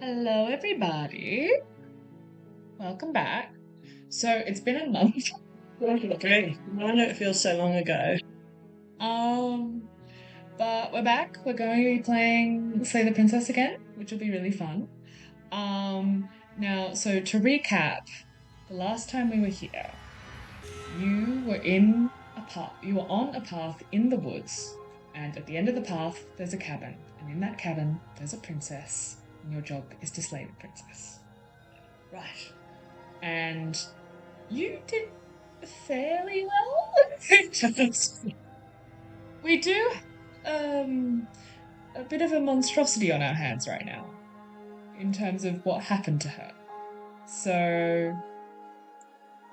Hello, everybody. Welcome back. So it's been a month. Okay. Why do it feel so long ago? But we're back. We're going to be playing Slay the Princess again, which will be really fun. Now, so to recap, the last time we were here, you were in a path. You were on a path in the woods, and at the end of the path, there's a cabin, and in that cabin, there's a princess, and your job is to slay the princess. Right. And you did fairly well. We do a bit of a monstrosity on our hands right now in terms of what happened to her. So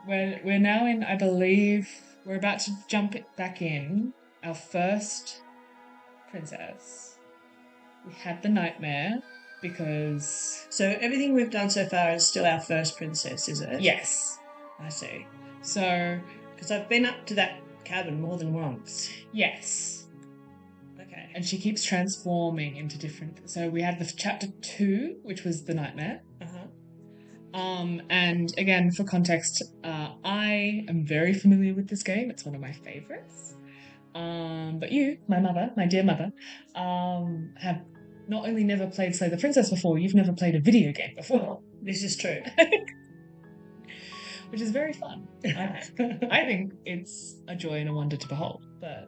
we're now in, I believe, we're about to jump back in our first princess. We had the nightmare because... So everything we've done so far is still our first princess, is it? Yes. I see. So... Because I've been up to that cabin more than once. Yes. Okay. And she keeps transforming into different... So we had the chapter 2, which was the nightmare. And again, for context, I am very familiar with this game. It's one of my favorites. But you, my mother, my dear mother, have not only never played Slay the Princess before, you've never played a video game before. This is true. Which is very fun. I think it's a joy and a wonder to behold. But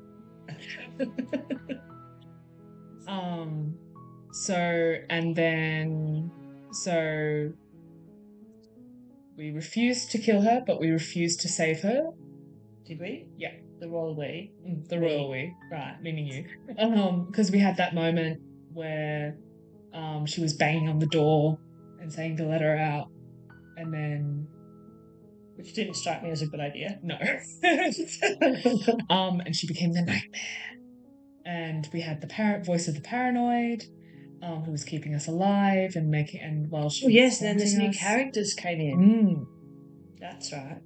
so we refused to kill her, but we refused to save her. Did we? Yeah. The royal we. The royal we. Right. Meaning you. Because we had that moment where she was banging on the door and saying to let her out, and then... Which didn't strike me as a good idea. No. And she became the nightmare. And we had the voice of the paranoid, who was keeping us alive and while she... Oh yes, then there's new characters came in. That's right.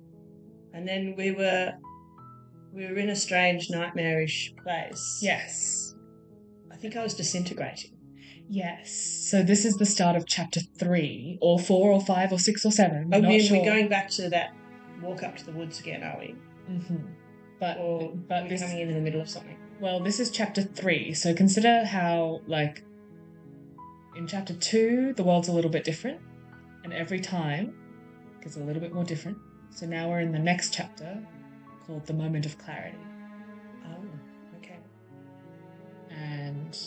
And then we were in a strange nightmarish place. Yes. I think I was disintegrating. Yes. So this is the start of chapter 3, or 4, or 5, or 6, or 7. We're going back to that walk up to the woods again, are we? Mm-hmm. But we're coming in the middle of something. Well, this is chapter 3, so consider how, like, in chapter 2, the world's a little bit different, and every time gets a little bit more different. So now we're in the next chapter, called The Moment of Clarity. Oh, okay. And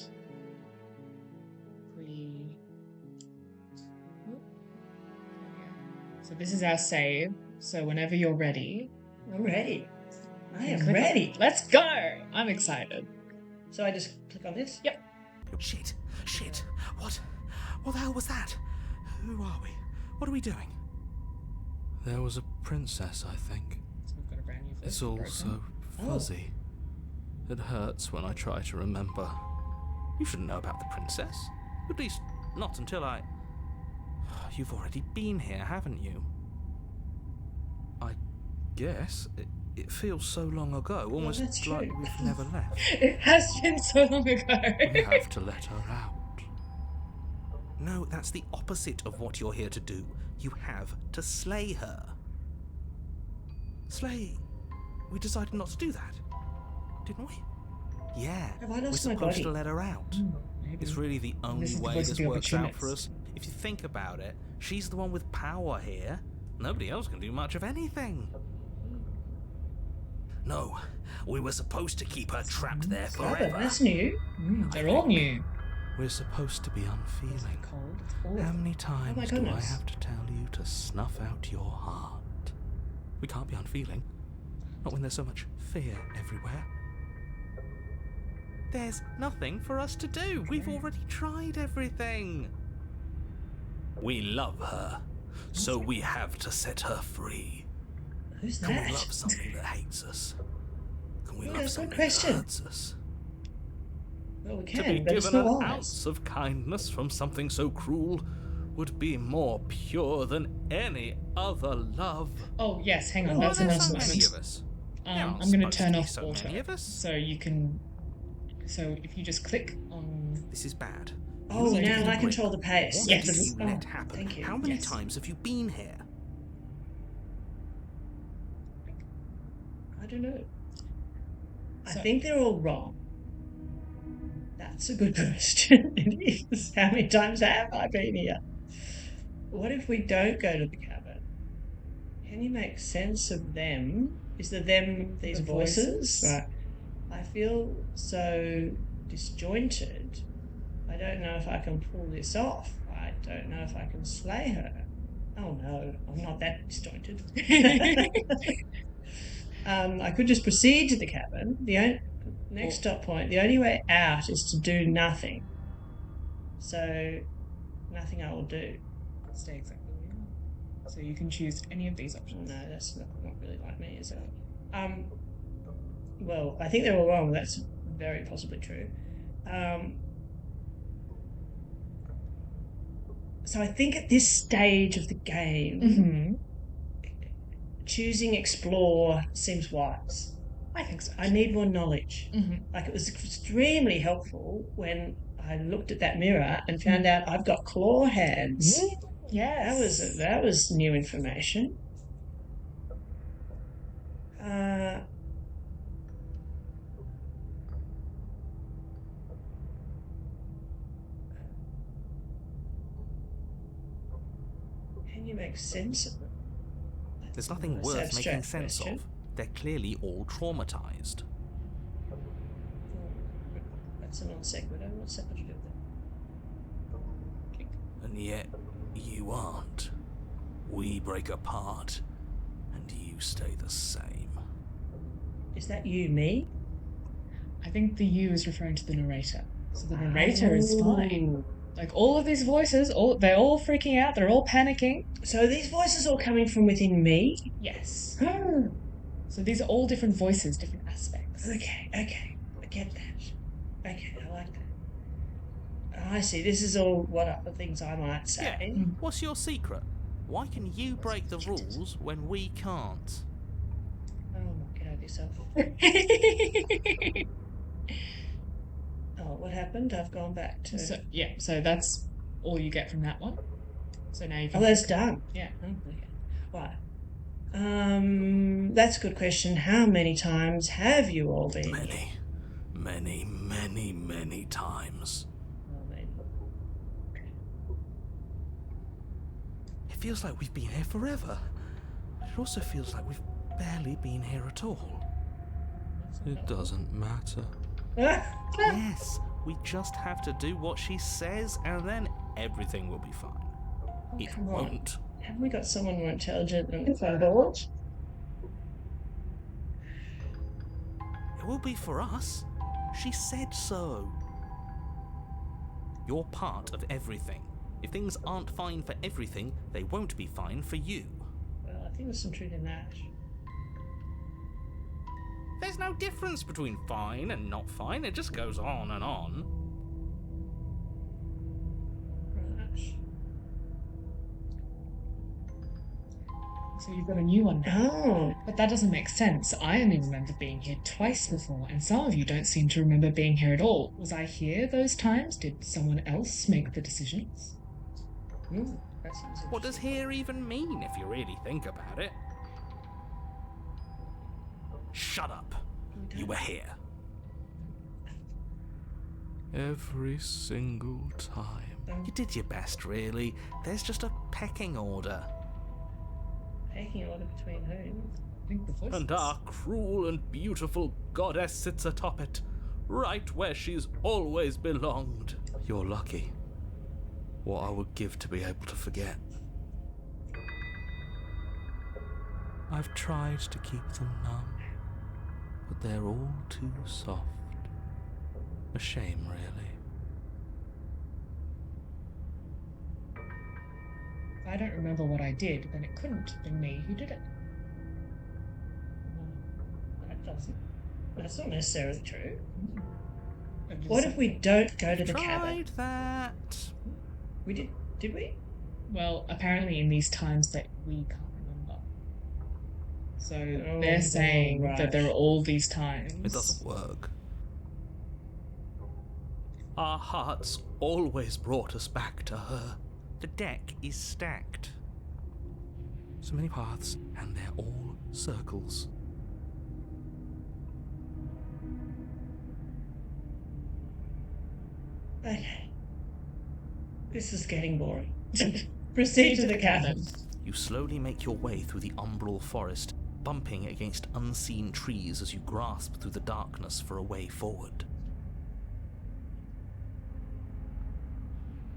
So this is our save, so whenever you're ready... I'm ready. I am ready. Let's go! I'm excited. So I just click on this? Yep. Shit. What the hell was that? Who are we? What are we doing? There was a princess, I think. So we've got a brand new It's all so fuzzy. It hurts when I try to remember. You shouldn't know about the princess. At least, not until I... You've already been here, haven't you? I guess. It feels so long ago, almost like we've never left. It has been so long ago. We have to let her out. No, that's the opposite of what you're here to do. You have to slay her. Slay? We decided not to do that, didn't we? Yeah, Have I lost we're my supposed body? to let her out. Maybe. It's really the only way this works out for us. If you think about it, she's the one with power here. Nobody else can do much of anything. No, we were supposed to keep her trapped there forever. That's new. They're all new. We're supposed to be unfeeling. Cold. It's all How many times do I goodness. have to tell you to snuff out your heart? We can't be unfeeling. Not when there's so much fear everywhere. There's nothing for us to do. We've already tried everything. We love her, so we have to set her free. Who's Can that? we love something that hates us? Can we Yeah, love good something question. that hurts us? Well, we To be can, but it's given not an ours. ounce of kindness from something so cruel would be more pure than any other love. Oh, yes, hang on. Well, That's there's another so moment. many of us. I'm going to turn off so auto. many of us. So you can... So if you just click on... This is bad. Oh, You need to now get a I grip. control the pace. What Yes. did you let Oh, happen? thank you. How many Yes. times have you been here? I don't know. I So- think they're all wrong. That's a good question. It is. How many times have I been here? What if we don't go to the cabin? Can you make sense of them? Is the them these The voices? voices? Right. I feel so disjointed. I don't know if I can pull this off. I don't know if I can slay her. Oh no, I'm not that disjointed. I could just proceed to the cabin. The next stop point, the only way out is to do nothing. So, nothing I will do. Stay exactly where you are. So you can choose any of these options. No, that's not really like me, is it? Well, I think they're all wrong. That's very possibly true. So I think at this stage of the game, Mm-hmm. choosing explore seems wise. I think so. I need more knowledge. Mm-hmm. Like, it was extremely helpful when I looked at that mirror and found out I've got claw hands. Yes. That was new information. Can you make sense of it? There's nothing That's worth abstract making sense question. of. They're clearly all traumatized. That's a non sequitur. What's that got to do with it? And yet, you aren't. We break apart, and you stay the same. Is that you, me? I think the you is referring to the narrator. So the narrator is fine. Like, all of these voices, they're all freaking out, they're all panicking. So are these voices all coming from within me? Yes. So these are all different voices, different aspects. Okay. I get that. Okay, I like that. I see. This is all what other things I might say. Yeah. What's your secret? Why can you break the rules when we can't? Oh, get over yourself. Oh, what happened? I've gone back to... So that's all you get from that one. So now you can... Oh, that's done. Yeah. Oh, okay. Right. That's a good question. How many times have you all been here? Many times. Oh, maybe. It feels like we've been here forever. But it also feels like we've barely been here at all. It doesn't matter. Yes, we just have to do what she says and then everything will be fine. It come on. won't. Haven't we got someone more intelligent than on board? It will be for us. She said so. You're part of everything. If things aren't fine for everything, they won't be fine for you. Well, I think there's some truth in that. There's no difference between fine and not fine. It just goes on and on. Right. So you've got a new one now. Oh, But that doesn't make sense. I only remember being here twice before, and some of you don't seem to remember being here at all. Was I here those times? Did someone else make the decisions? that sounds What does here even mean if you really think about it? Shut up. You were here. Every single time. You did your best, really. There's just a pecking order. Taking order between whom? I think the voices. And our cruel and beautiful goddess sits atop it, right where she's always belonged. You're lucky. What I would give to be able to forget. I've tried to keep them numb, but they're all too soft. A shame, really. If I don't remember what I did, then it couldn't have been me who did it. That's not necessarily true. I'm just What if we don't go to the Tried cabin? that. We did we? Well, apparently in these times that we can't remember. So Oh, they're saying right. that there are all these times. It doesn't work. Our hearts always brought us back to her. The deck is stacked. So many paths, and they're all circles. Okay. This is getting boring. Proceed to the cabin. You slowly make your way through the umbral forest, bumping against unseen trees as you grasp through the darkness for a way forward.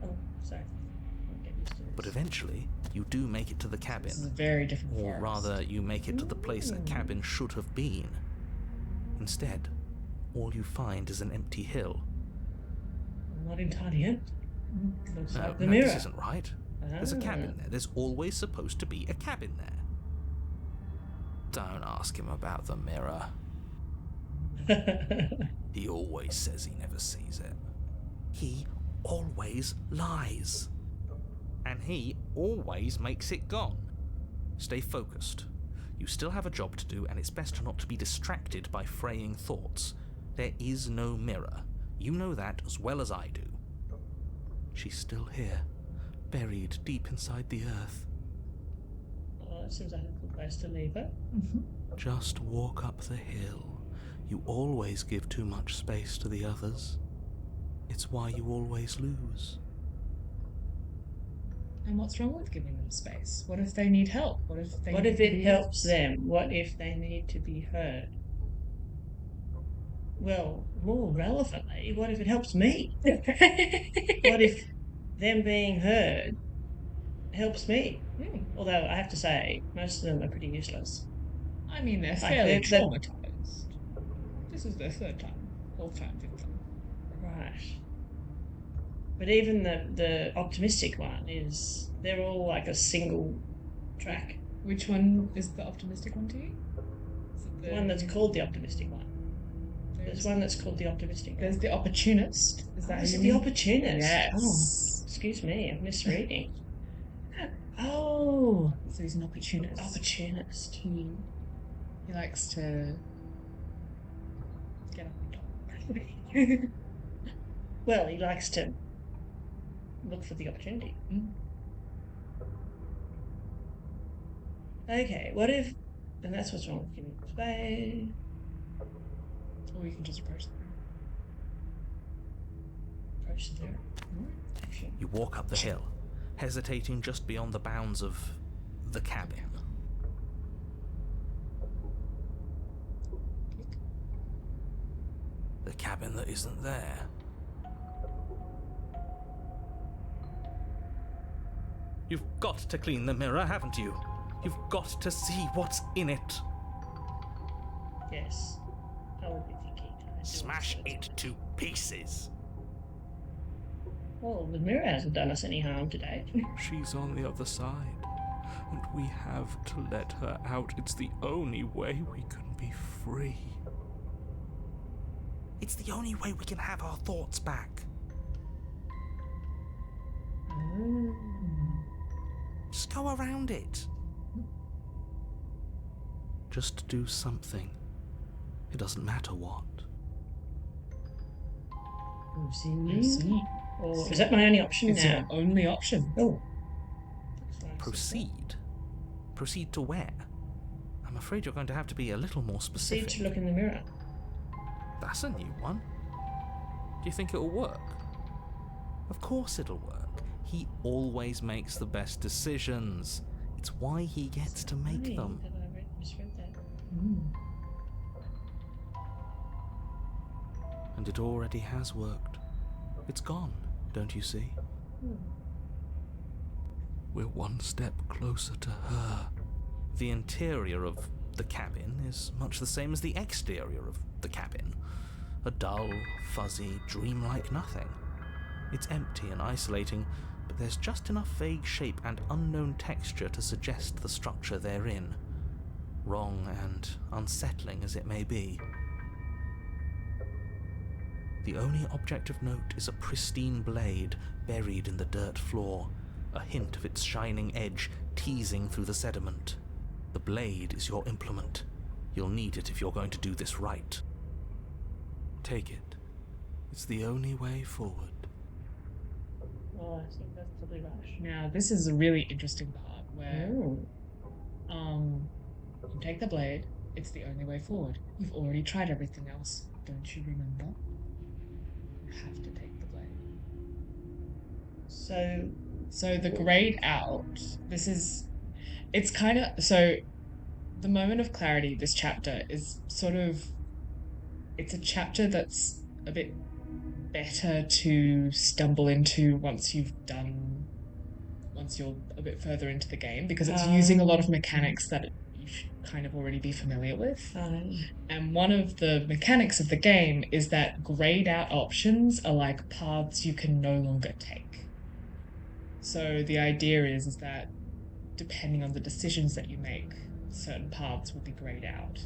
Oh, sorry. I'll get used to this. But eventually, you do make it to the cabin. This is a very different Or forest. rather, you make it to the place a cabin should have been. Instead, all you find is an empty hill. Not entirely empty. Looks No, like the no, mirror. this isn't right. There's a Ah. cabin there. There's always supposed to be a cabin there. Don't ask him about the mirror. He always says he never sees it. He always lies. And he always makes it gone. Stay focused. You still have a job to do, and it's best not to be distracted by fraying thoughts. There is no mirror. You know that as well as I do. She's still here, buried deep inside the earth. Well, it seems like a good place to leave it. Just walk up the hill. You always give too much space to the others. It's why you always lose. And what's wrong with giving them space? What if they need help? What if they What need if to it be helps helped? them? What if they need to be heard? Well, more relevantly, what if it helps me? What if them being heard helps me? Although I have to say, most of them are pretty useless. I mean, they're I fairly heard that- traumatized. This is their third time, fourth time, fifth time. Right. But even the optimistic one is, they're all like a single track. Which one is the optimistic one to you? Is it The one that's called the optimistic one. There's There's one that's called the optimistic one. There's the opportunist. Is that Is who it you the mean? opportunist? Yes. Oh, excuse me, I'm misreading. Oh, So he's an opportunist. opportunist. He likes to get up on top. Well, he likes to look for the opportunity. Mm. Okay, what if... And that's what's wrong with giving space. Or you can just approach them. Approach the mirror. Action. You walk up the hill, hesitating just beyond the bounds of the cabin. The cabin that isn't there. You've got to clean the mirror, haven't you? You've got to see what's in it. Yes. I would be thinking. I do Smash understand. it to pieces. Well, the mirror hasn't done us any harm today. She's on the other side, and we have to let her out. It's the only way we can be free. It's the only way we can have our thoughts back. Just go around it. Just do something. It doesn't matter what. Proceed. Or is that my only option It's now? your only option. Oh. Proceed? Proceed to where? I'm afraid you're going to have to be a little more Proceed specific. to look in the mirror. That's a new one. Do you think it'll work? Of course it'll work. He always makes the best decisions. It's why he gets to make Funny them. that I misread that. And it already has worked. It's gone, don't you see? We're one step closer to her. The interior of the cabin is much the same as the exterior of the cabin. A dull, fuzzy, dreamlike nothing. It's empty and isolating, but there's just enough vague shape and unknown texture to suggest the structure they're in. Wrong and unsettling as it may be. The only object of note is a pristine blade buried in the dirt floor, a hint of its shining edge teasing through the sediment. The blade is your implement. You'll need it if you're going to do this right. Take it. It's the only way forward. Well, I think that's probably right. Now, this is a really interesting part where Mm. you take the blade, it's the only way forward. You've already tried everything else. Don't you remember? You have to take the blade. So the grayed out, it's kind of, so the moment of clarity, this chapter is sort of, it's a chapter that's a bit better to stumble into once you're a bit further into the game, because it's using a lot of mechanics that you should kind of already be familiar with. And one of the mechanics of the game is that grayed out options are like paths you can no longer take. So the idea is that depending on the decisions that you make, certain paths will be grayed out.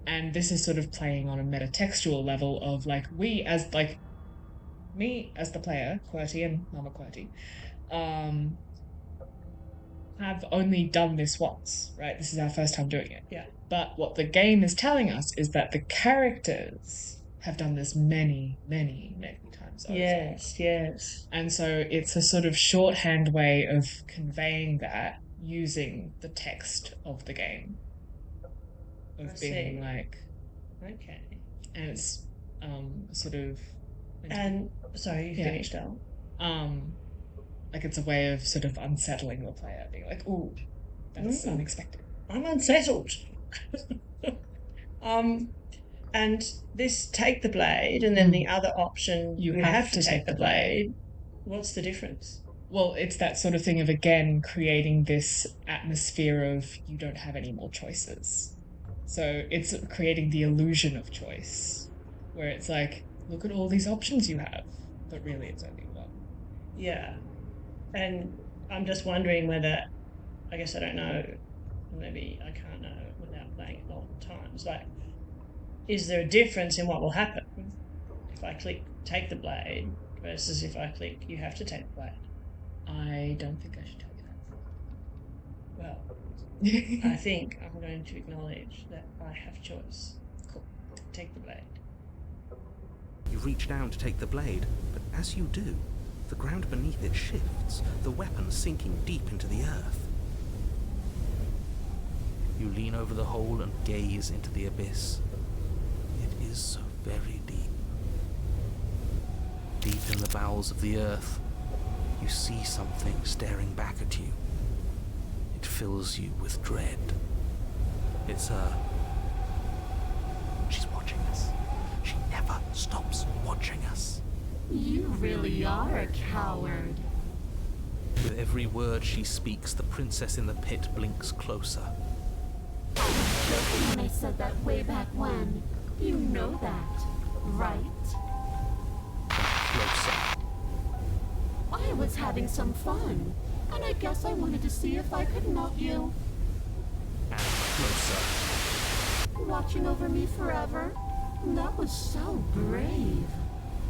And this is sort of playing on a metatextual level of like, me as the player, QWERTY and Mama QWERTY, have only done this once, right? This is our first time doing it. Yeah. But what the game is telling us is that the characters have done this many, many, many times over. Yes. And so it's a sort of shorthand way of conveying that using the text of the game. Of being like... Okay. And it's sort of... And, sorry, you finished up. Like it's a way of sort of unsettling the player, being like, ooh, that's unexpected. I'm unsettled. And this take the blade, and then the other option, you have to take the blade. What's the difference? Well, it's that sort of thing of, again, creating this atmosphere of you don't have any more choices. So it's creating the illusion of choice, where it's like, look at all these options you have, but really it's only one. Yeah. And I'm just wondering whether, I guess I don't know, maybe I can't know without playing it multiple times, like, is there a difference in what will happen if I click take the blade versus if I click you have to take the blade? I don't think I should tell you that. Well, I think I'm going to acknowledge that I have choice. Cool. Take the blade. You reach down to take the blade, but as you do, the ground beneath it shifts, the weapon sinking deep into the earth. You lean over the hole and gaze into the abyss. It is so very deep. Deep in the bowels of the earth, you see something staring back at you. It fills you with dread. It's her. She's watching us. She never stops watching us. You really are a coward. With every word she speaks, the princess in the pit blinks closer. I was joking when I said that way back when. You know that, right? Closer. I was having some fun, and I guess I wanted to see if I could melt you. And closer. Watching over me forever? That was so brave.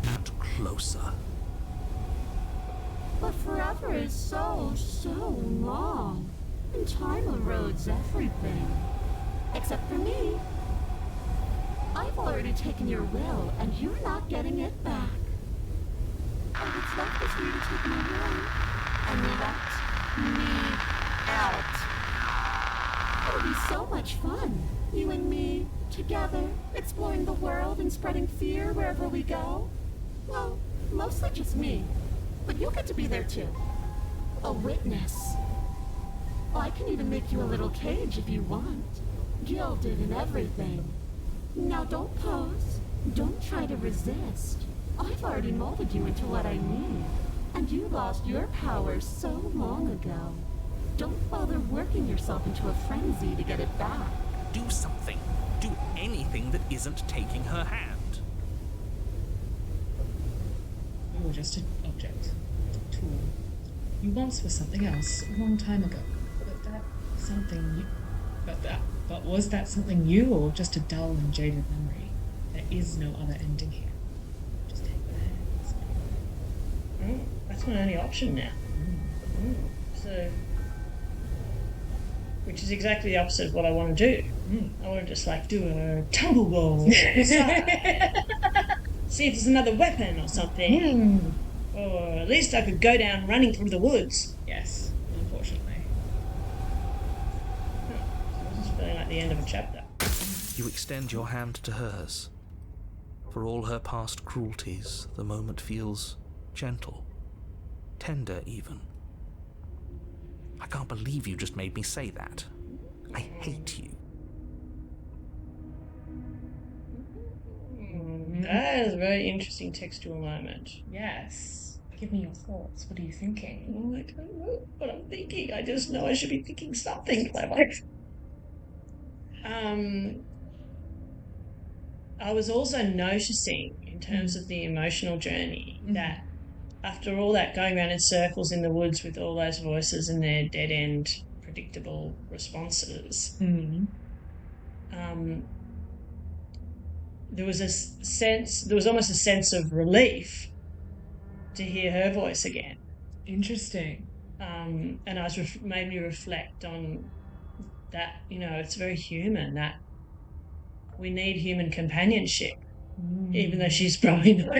And closer. But forever is so long. And time erodes everything. Except for me. I've already taken your will, and you're not getting it back. All that's left is for you to take my will and let me out. It'll be so much fun, you and me, together, exploring the world and spreading fear wherever we go. Well, mostly just me, but you'll get to be there too. A witness. I can even make you a little cage if you want. Gilded and everything. Now don't pose. Don't try to resist. I've already molded you into what I need. And you lost your power so long ago. Don't bother working yourself into a frenzy to get it back. Do something. Do anything that isn't taking her hand. You were just an object. A tool. You once were something else a long time ago. But was that something new or just a dull and jaded memory? There is no other ending here. Just take the hands. That's my only option now. So, which is exactly the opposite of what I want to do. I want to just like do a tumble roll. see if there's another weapon or something. Or at least I could go down running through the woods. Yes, unfortunately. This is feeling like the end of a chapter. You extend your hand to hers. For all her past cruelties, the moment feels gentle, tender even. I can't believe you just made me say that. I hate you. That is a very interesting textual moment. Yes. Give me your thoughts. What are you thinking? Oh, I don't know what I'm thinking. I just know I should be thinking something clever. I was also noticing, in terms of the emotional journey, that after all that going around in circles in the woods with all those voices and their dead-end predictable responses, there was almost a sense of relief to hear her voice again. Interesting. And I was made me reflect on that, it's very human, that we need human companionship, even though she's probably not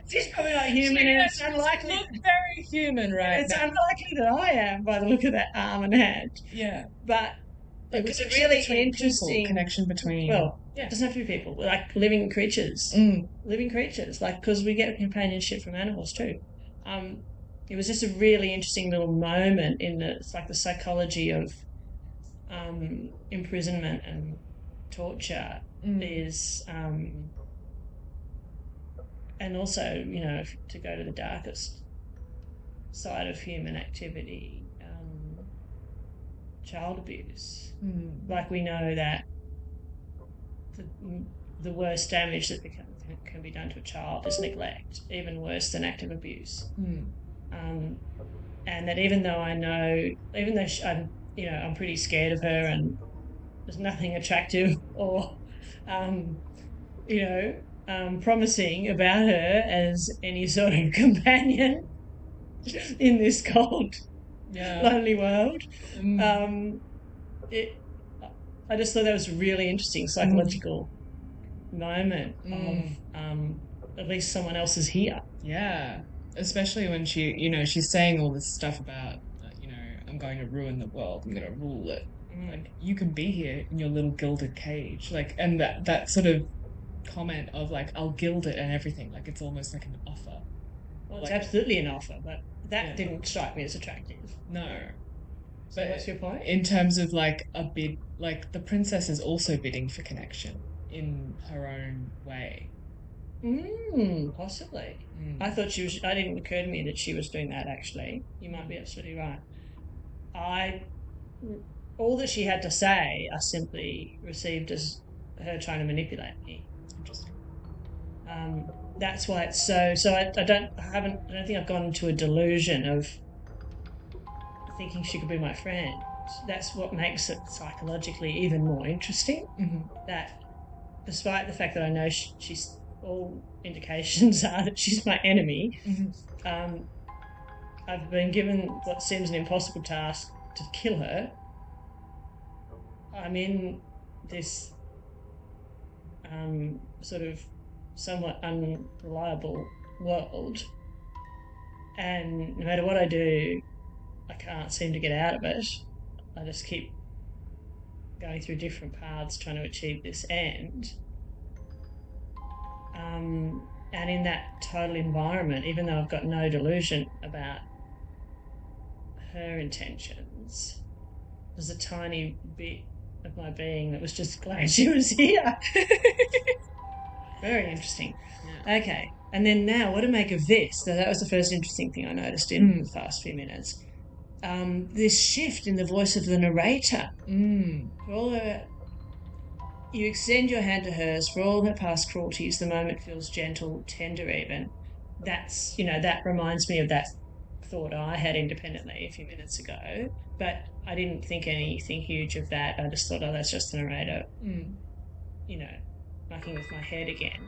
she's probably not human, and it's unlikely. Look very human right It's now. unlikely that I am by the look of that arm and hand. Yeah. But it was a really interesting connection between. Well, it doesn't have to be people, like living creatures. Living creatures, like, because we get companionship from animals too. It was just a really interesting little moment it's like the psychology of imprisonment and torture is, and also, to go to the darkest side of human activity, child abuse. Like, we know that the worst damage that can be done to a child is neglect, even worse than active abuse. And that even though I'm pretty scared of her and there's nothing attractive or, promising about her as any sort of companion in this cold, lonely world, I just thought that was a really interesting psychological moment of at least someone else is here. Yeah. Especially when she's saying all this stuff about, I'm going to ruin the world, I'm going to rule it. Like, you can be here in your little gilded cage. Like, and that sort of comment of, like, I'll gild it and everything. Like, it's almost like an offer. Well, it's absolutely an offer, but that didn't strike me as attractive. No. So what's your point? In terms of, like, a bid, like, the princess is also bidding for connection in her own way. Possibly. I thought I didn't occur to me that she was doing that, actually. You might be absolutely right. All that she had to say, I simply received as her trying to manipulate me. Interesting. That's why it's so I don't think I've gone into a delusion of thinking she could be my friend. That's what makes it psychologically even more interesting. That despite the fact that I know she's, all indications are that she's my enemy, I've been given what seems an impossible task to kill her. I'm in this sort of somewhat unreliable world, and no matter what I do, I can't seem to get out of it. I just keep going through different paths trying to achieve this end. And in that total environment, even though I've got no delusion about her intentions, there's a tiny bit of my being that was just glad she was here. Very interesting. Yeah. Okay, and then now what to make of this? So that was the first interesting thing I noticed in the past few minutes. This shift in the voice of the narrator. You extend your hand to hers. For all her past cruelties, the moment feels gentle, tender even. That reminds me of that thought I had independently a few minutes ago, but I didn't think anything huge of that. I just thought, that's just the narrator, mucking with my head again.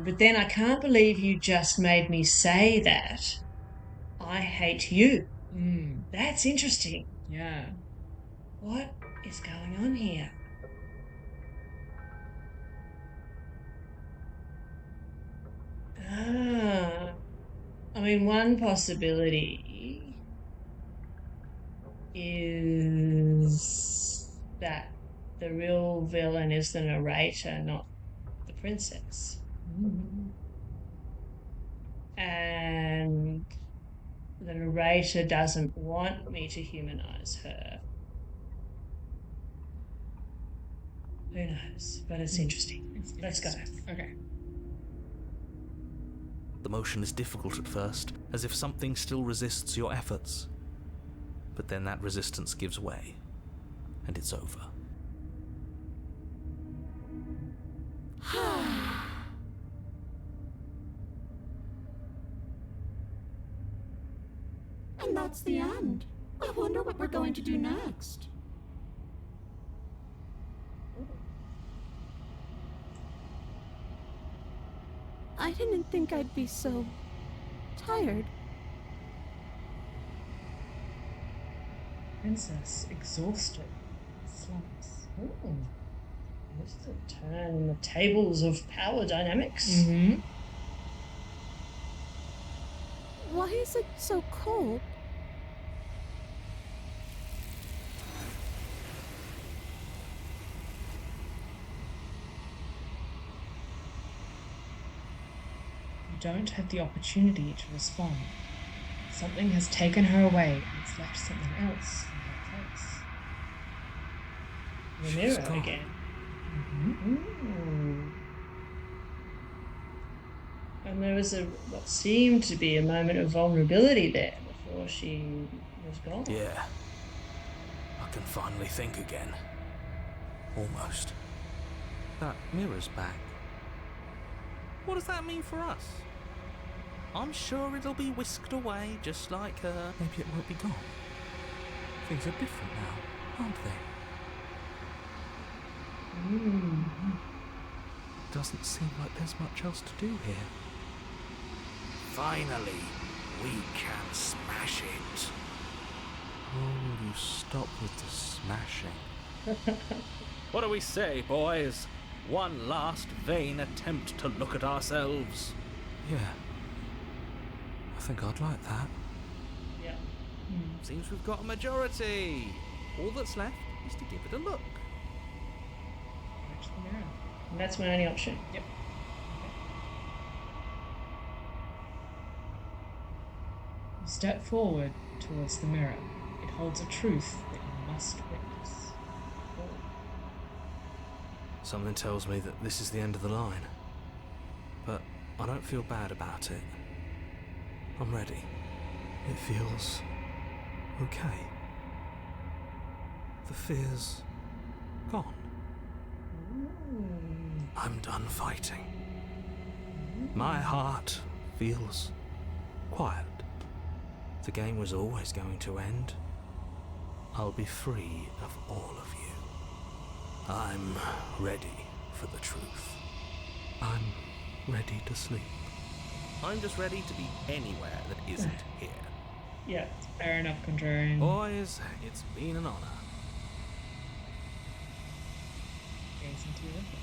But then I can't believe you just made me say that. I hate you. That's interesting. Yeah. What is going on here? mean, one possibility is that the real villain is the narrator, not the princess. And the narrator doesn't want me to humanize her. Who knows? But it's interesting. Let's go. Okay. The motion is difficult at first, as if something still resists your efforts. But then that resistance gives way, and it's over. And that's the end. I wonder what we're going to do next. I didn't think I'd be so tired. Princess, exhausted, slumps. Ooh. This is a turn in the tables of power dynamics. Mm-hmm. Why is it so cold? You don't have the opportunity to respond. Something has taken her away and it's left something else in her place. The She's mirror gone. again. Mm-hmm. And there was what seemed to be a moment of vulnerability there before she was gone. Yeah. I can finally think again. Almost. That mirror's back. What does that mean for us? I'm sure it'll be whisked away just like her. Maybe it won't be gone. Things are different now, aren't they? Doesn't seem like there's much else to do here. Finally, we can smash it. Oh, will you stop with the smashing? What do we say, boys? One last vain attempt to look at ourselves. Yeah. I think I'd like that. Yeah. Seems we've got a majority. All that's left is to give it a look. Watch the mirror. And that's my only option. Yep. You step forward towards the mirror. It holds a truth that you must witness. Something tells me that this is the end of the line. But I don't feel bad about it. I'm ready. It feels okay. The fear's gone. I'm done fighting. My heart feels quiet. The game was always going to end. I'll be free of all of you. I'm ready for the truth. I'm ready to sleep. I'm just ready to be anywhere that isn't here. Yeah. Fair enough, Contrarian. Boys, it's been an honor. Gaze into your reflection.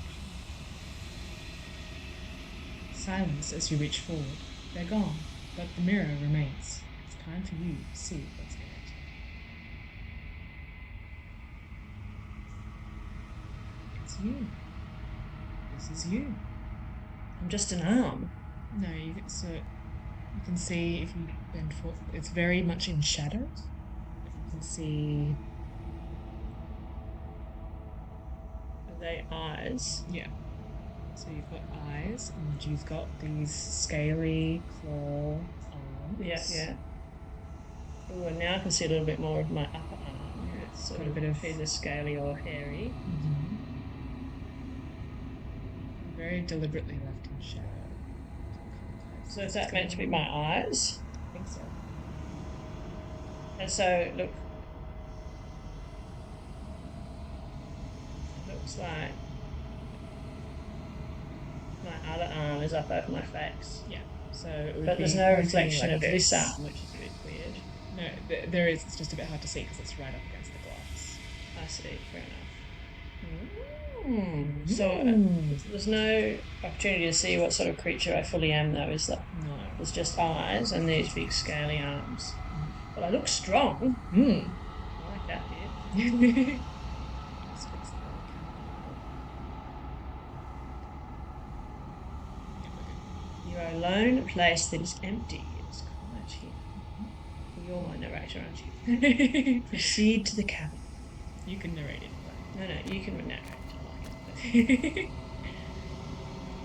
Silence as you reach forward. They're gone, but the mirror remains. It's time for you to see what's in it. It's you. This is you. I'm just an arm. No, you can see if you bend forward. It's very much in shadows. You can see. Are they eyes? Yeah. So you've got eyes, and you've got these scaly claw arms. Yeah. Oh, and now I can see a little bit more of my upper arm. Yeah, It's got a bit of- either scaly or hairy. Mm-hmm. Very deliberately left in shadow. So is that meant to be my eyes? I think so. And so, look. It looks like my other arm is up over my face. Yeah. So it would But be there's no pointing reflection like of this arm, which is a bit weird. No, there is. It's just a bit hard to see because it's right up against the glass. I see, fair enough. So there's no opportunity to see what sort of creature I fully am, though, is there? No. was just eyes and these big scaly arms. But I look strong. Hmm. I like that bit. Let's fix the You are alone in a place that is empty. It's quiet here. You're my narrator, aren't you? camera. Proceed to the cabin. You can narrate it. No, you can narrate. I like it.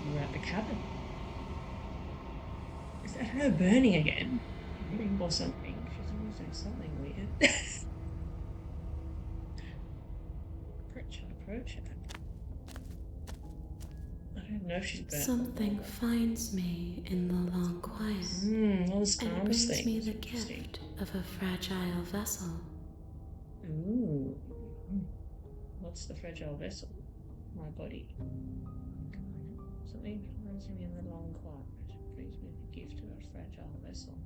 You were at the cabin. Is that her burning again? Or something? She's always doing something weird. Approach her. I don't know if she's burnt. Something finds me in the long quiet All this and arms brings thing. me the gift of a fragile vessel. Ooh. What's the fragile vessel? My body. Something finds me in the long quiet, brings me the gift of a fragile vessel.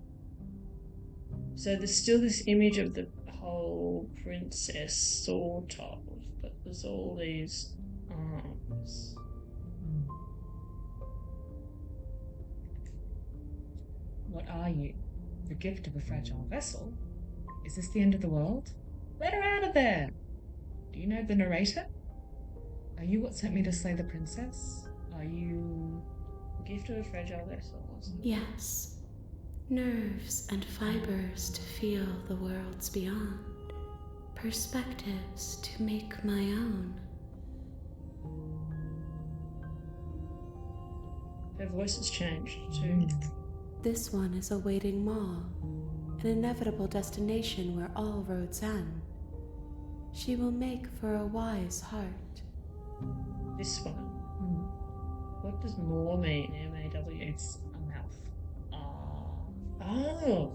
So there's still this image of the whole princess, sort of, but there's all these arms. What are you? The gift of a fragile vessel? Is this the end of the world? Let her out of there! Do you know the narrator? Are you what sent me to slay the princess? Are you... The gift of a fragile vessel, wasn't it? Yes, nerves and fibers to feel the worlds beyond, perspectives to make my own. Her voice has changed too. This one is awaiting Maul, an inevitable destination where all roads end. She will make for a wise heart. This one. What does more mean? M-A-W. It's a mouth. Oh.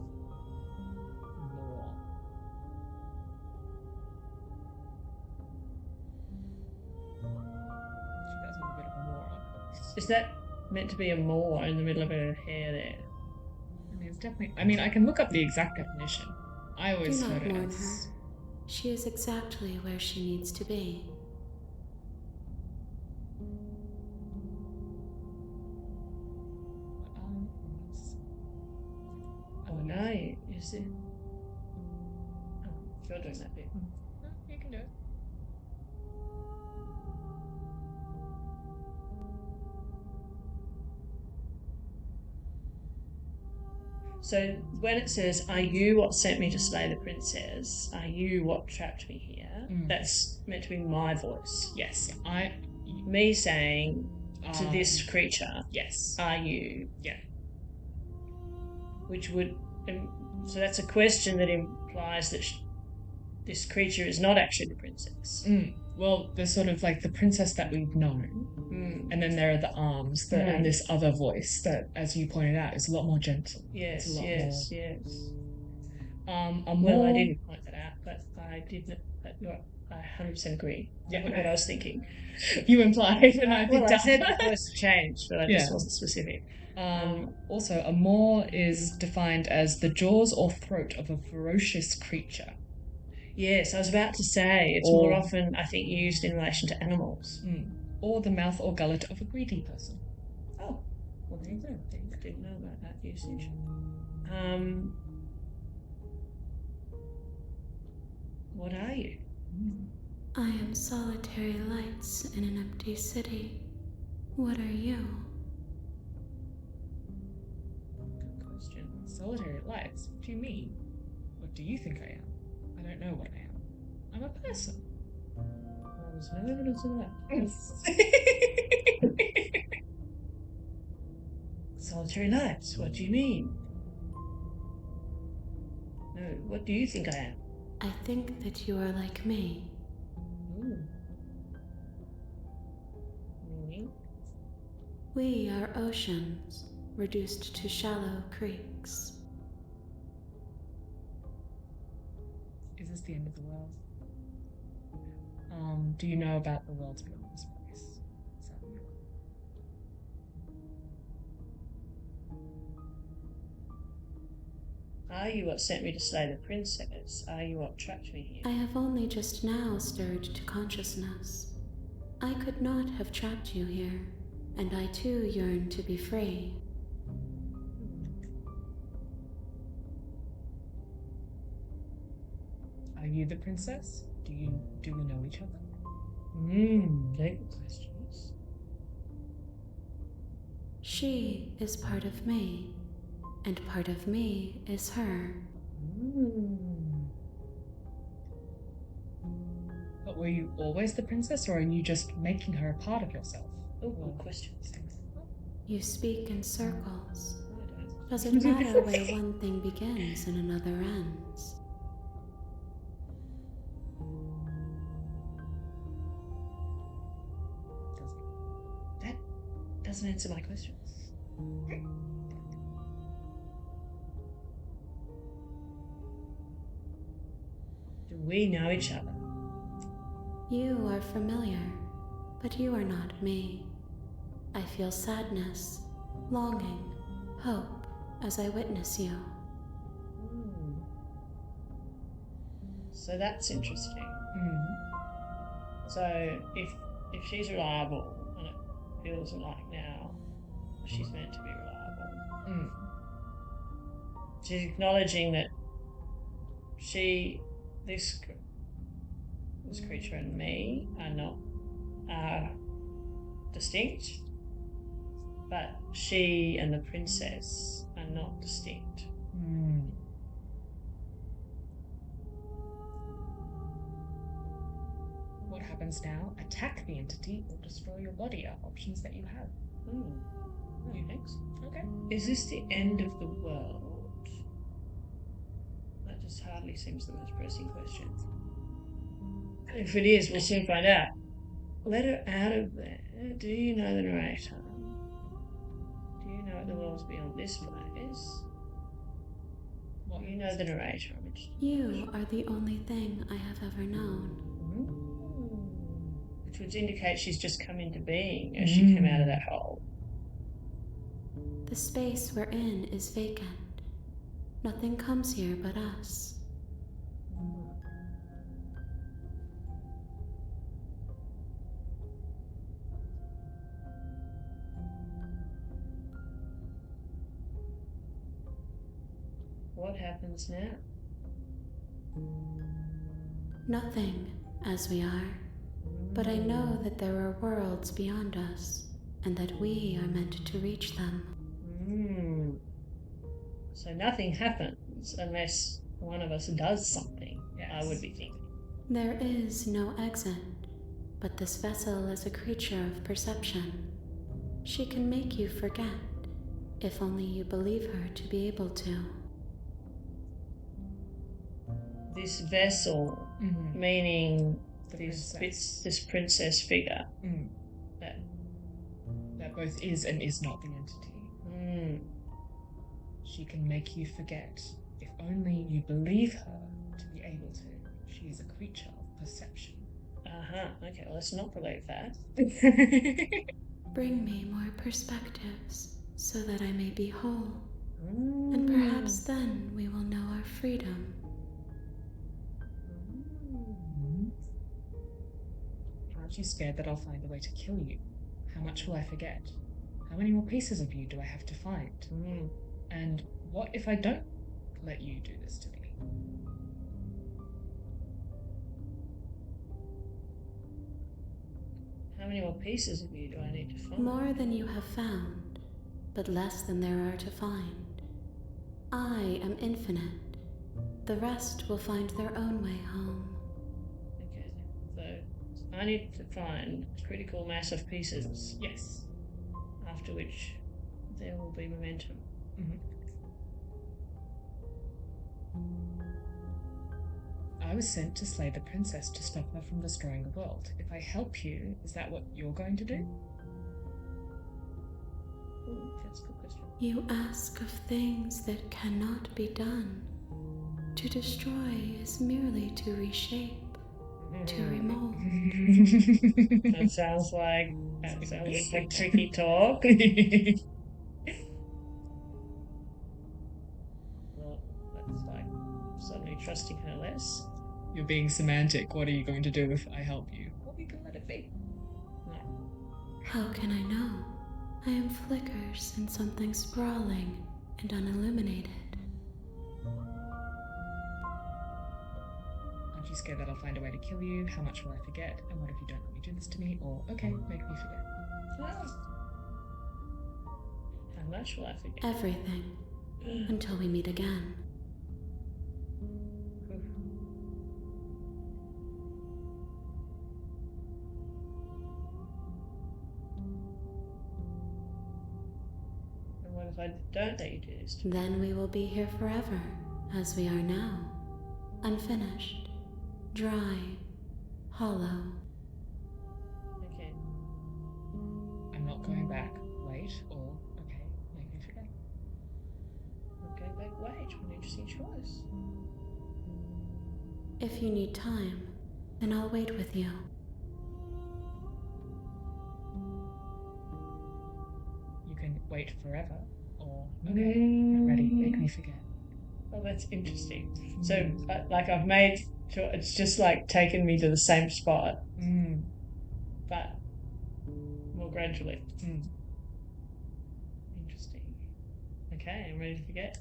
More. She does have a bit of a more on it. Is that meant to be a more in the middle of her hair there? I mean, it's definitely... I mean, I can look up the exact definition. I always Do not heard it mourn as... her. She is exactly where she needs to be. Oh no, is it? Oh, you're doing that bit. You can do it. So when it says, "Are you what sent me to slay the princess? Are you what trapped me here?" That's meant to be my voice. Yes, Me saying to this creature, yes. "Are you?" Yeah. Which would, so that's a question that implies that this creature is not actually the princess. Well, there's sort of like the princess that we've known, and then there are the arms and this other voice that, as you pointed out, is a lot more gentle. Yes, It's a lot yes. more... Well, I didn't point that out, but I didn't. But I 100% agree. Yeah. With what I was thinking. You implied, and I picked I up. said the voice changed, but I just Yeah. wasn't specific. Also, a maw is defined as the jaws or throat of a ferocious creature. Yes, I was about to say it's more often, I think, used in relation to animals. Or the mouth or gullet of a greedy person. Oh, Well, there you go. I didn't know about that usage. What are you? I am solitary lights in an empty city. What are you? Good question. Solitary lights? What do you mean? What do you think I am? I don't know what I am. I'm a person. Well, there's no evidence of that. Solitary lights, what do you mean? No, what do you think I am? I think that you are like me. Meaning? We are oceans, reduced to shallow creeks. Is this the end of the world? Do you know about the worlds beyond this place? Is that what you're... Are you what sent me to slay the princess? Are you what trapped me here? I have only just now stirred to consciousness. I could not have trapped you here, and I too yearn to be free. Are you the princess? Do we know each other? Very good questions. She is part of me, and part of me is her. But were you always the princess, or are you just making her a part of yourself? Oh, good questions. Thanks. You speak in circles. I don't. Does it matter where one thing begins and another ends? That doesn't answer my questions. Do we know each other? You are familiar, but you are not me. I feel sadness, longing, hope as I witness you. So that's interesting. So if she's reliable, and it feels like now she's meant to be reliable, she's acknowledging that this creature and me are not distinct, but she and the princess are not distinct. What happens now? Attack the entity or destroy your body are options that you have. Thanks. Okay. Is this the end of the world? That just hardly seems the most pressing question. If it is, we'll soon find out. Let her out of there. Do you know the narrator? Do you know what the world's beyond this place? What? Do you know the narrator? You are the only thing I have ever known. Which would indicate she's just come into being as she came out of that hole. The space we're in is vacant. Nothing comes here but us. What happens now? Nothing, as we are. But I know that there are worlds beyond us, and that we are meant to reach them. So nothing happens unless one of us does something, Yes. I would be thinking. There is no exit, but this vessel is a creature of perception. She can make you forget, if only you believe her to be able to. This vessel, meaning princess. this princess figure. That both is and is not the entity. She can make you forget, if only you believe her to be able to. She is a creature of perception. Okay, well, let's not believe that. Bring me more perspectives, so that I may be whole. And perhaps then we will know our freedom. Aren't you scared that I'll find a way to kill you? How much will I forget? How many more pieces of you do I have to find? And what if I don't let you do this to me? How many more pieces of you do I need to find? More than you have found, but less than there are to find. I am infinite. The rest will find their own way home. Okay, so I need to find a critical mass of pieces. Yes. After which there will be momentum. I was sent to slay the princess to stop her from destroying the world. If I help you, is that what you're going to do? That's a good question. You ask of things that cannot be done. To destroy is merely to reshape, to remold. That sounds like tricky talk. Well, that's like suddenly trusting her less. You're being semantic. What are you going to do if I help you? Well, we can let it be. How can I know? I am flickers in something sprawling and unilluminated. scared that I'll find a way to kill you? How much will I forget? And what if you don't let me do this to me? Or, okay, make me forget. How much will I forget? Everything. Until we meet again. And what if I don't let you do this? Then we will be here forever, as we are now. Unfinished. Dry. Hollow. Okay. I'm not going back. Wait, or, okay, make me forget. Okay, back. Wait. What an interesting choice. If you need time, then I'll wait with you. You can wait forever, or, okay, I'm ready, make me forget. Oh, that's interesting. So, like, I've made sure it's just like taken me to the same spot, but more gradually. Interesting. Okay, I'm ready to forget.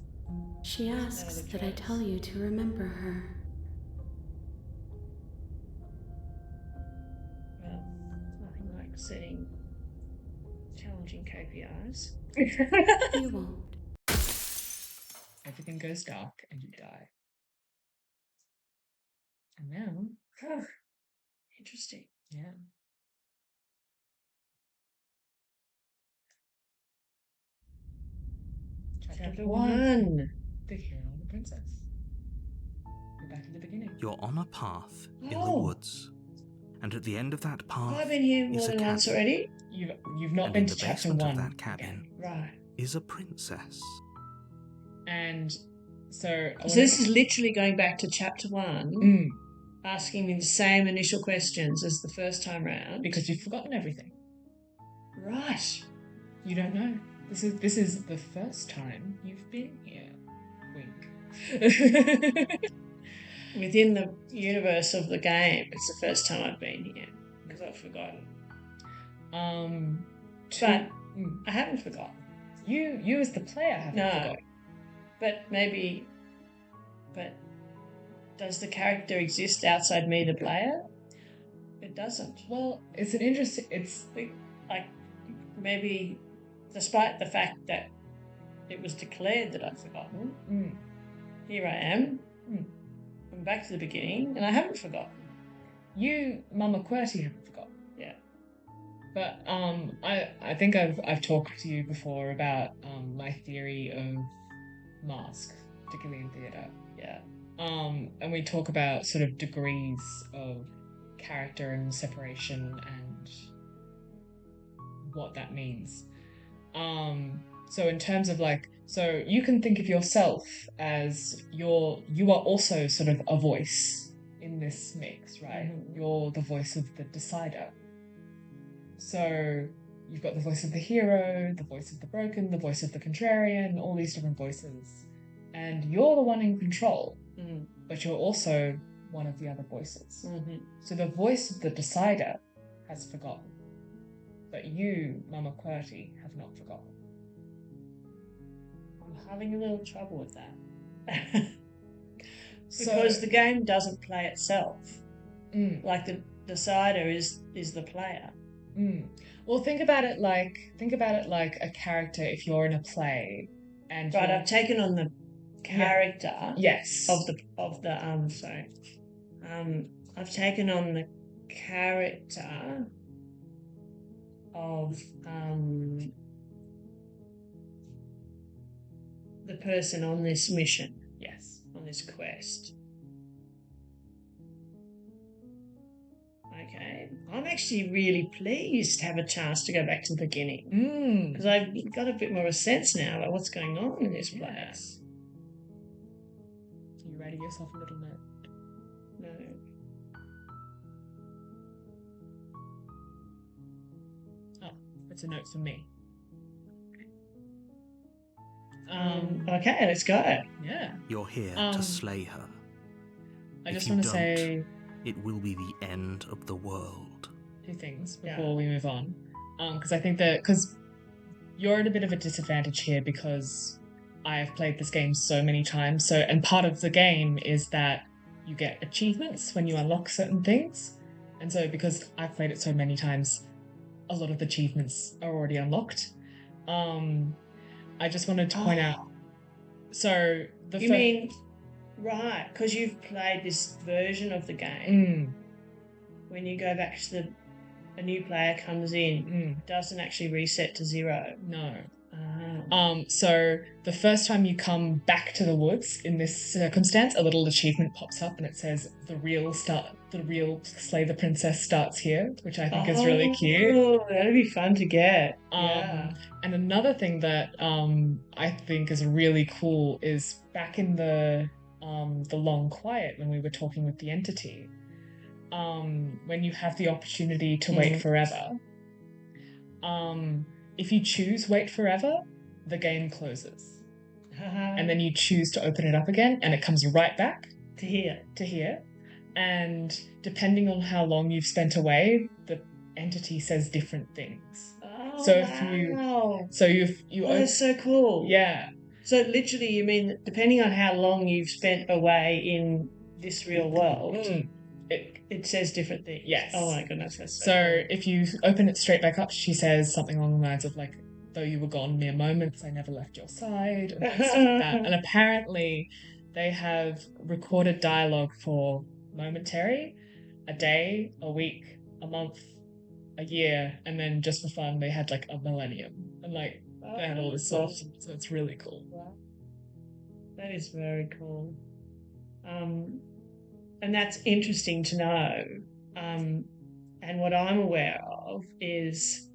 She asks that I tell you to remember her. Well, nothing like setting challenging KPIs. You won't. Everything goes dark and you die. And now, Interesting. yeah. Chapter 1. The Hero and the Princess. We're back to the beginning. You're on a path in the Oh. woods, and at the end of that path I've been here is more a than once cabin. already. You've not And been in to the chapter basement 1. of that cabin Right. is a princess. And so So this is literally going back to chapter 1, asking me the same initial questions as the first time round. because you've forgotten everything. Right. You don't know. This is the first time you've been here. Wink. Within the universe of the game, it's the first time I've been here because I've forgotten. But I haven't forgotten. You as the player haven't forgotten. But does the character exist outside me, the player? It doesn't. Well, it's an interesting. It's like maybe, despite the fact that it was declared that I'd forgotten, here I am. I'm back to the beginning, and I haven't forgotten. You, Mama QWERTY, haven't forgotten. Yeah. But I think I've talked to you before about my theory of mask, particularly in theatre. Yeah. And we talk about sort of degrees of character and separation and what that means. So in terms of so you can think of yourself as you are also sort of a voice in this mix, right? Mm-hmm. You're the voice of the decider. So you've got the voice of the hero, the voice of the broken, the voice of the contrarian, all these different voices. And you're the one in control, but you're also one of the other voices. Mm-hmm. So the voice of the decider has forgotten, but you, Mama QWERTY, have not forgotten. I'm having a little trouble with that. Because the game doesn't play itself. Like the decider is the player. Well, think about it like a character if you're in a play, and right. I've taken on the character. Yes. Of the sorry. I've taken on the character of the person on this mission. Yes. On this quest. Okay. I'm actually really pleased to have a chance to go back to the beginning. Because I've got a bit more of a sense now about what's going on in this place. Are you writing yourself a little note? No. Oh, it's a note for me. Okay, let's go. Yeah. You're here to slay her. I just want to say it will be the end of the world. 2 things before we move on. Because I think because you're at a bit of a disadvantage here because I've played this game so many times. And part of the game is that you get achievements when you unlock certain things. And so because I've played it so many times, a lot of the achievements are already unlocked. I just wanted to point out. So you mean right? Because you've played this version of the game. When you go back to a new player comes in, it doesn't actually reset to 0. No. Ah. So the first time you come back to the woods in this circumstance, a little achievement pops up and it says the real Slay the Princess starts here, which I think is really cute. Oh, that'd be fun to get. Yeah. And another thing that I think is really cool is back in the long quiet when we were talking with the entity, when you have the opportunity to wait forever, if you choose wait forever, the game closes. And then you choose to open it up again and it comes right back to here. And depending on how long you've spent away, the entity says different things. Oh, so wow. That's so cool. Yeah. So literally you mean depending on how long you've spent away in this real world, it says different things. Yes. Oh my goodness, that's so cool. If you open it straight back up, she says something along the lines of like, though you were gone mere moments, I never left your side, and stuff like that. And apparently they have recorded dialogue for momentary, a day, a week, a month, a year, and then just for fun they had like a millennium. And like they had all this stuff. So it's really cool. That is very cool. And that's interesting to know. And what I'm aware of is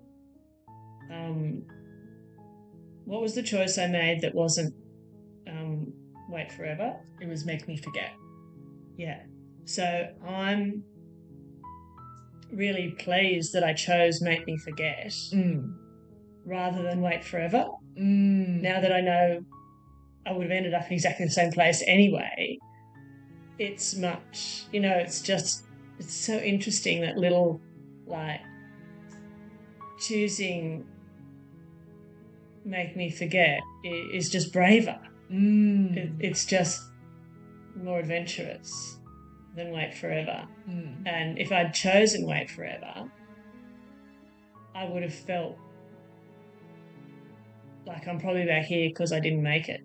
what was the choice I made that wasn't wait forever? It was make me forget. Yeah. So I'm really pleased that I chose make me forget rather than wait forever. Now that I know I would have ended up in exactly the same place anyway, it's much, it's so interesting that little, like, choosing make me forget is just braver. It's just more adventurous than wait forever. And if I'd chosen wait forever, I would have felt like I'm probably back here because I didn't make it.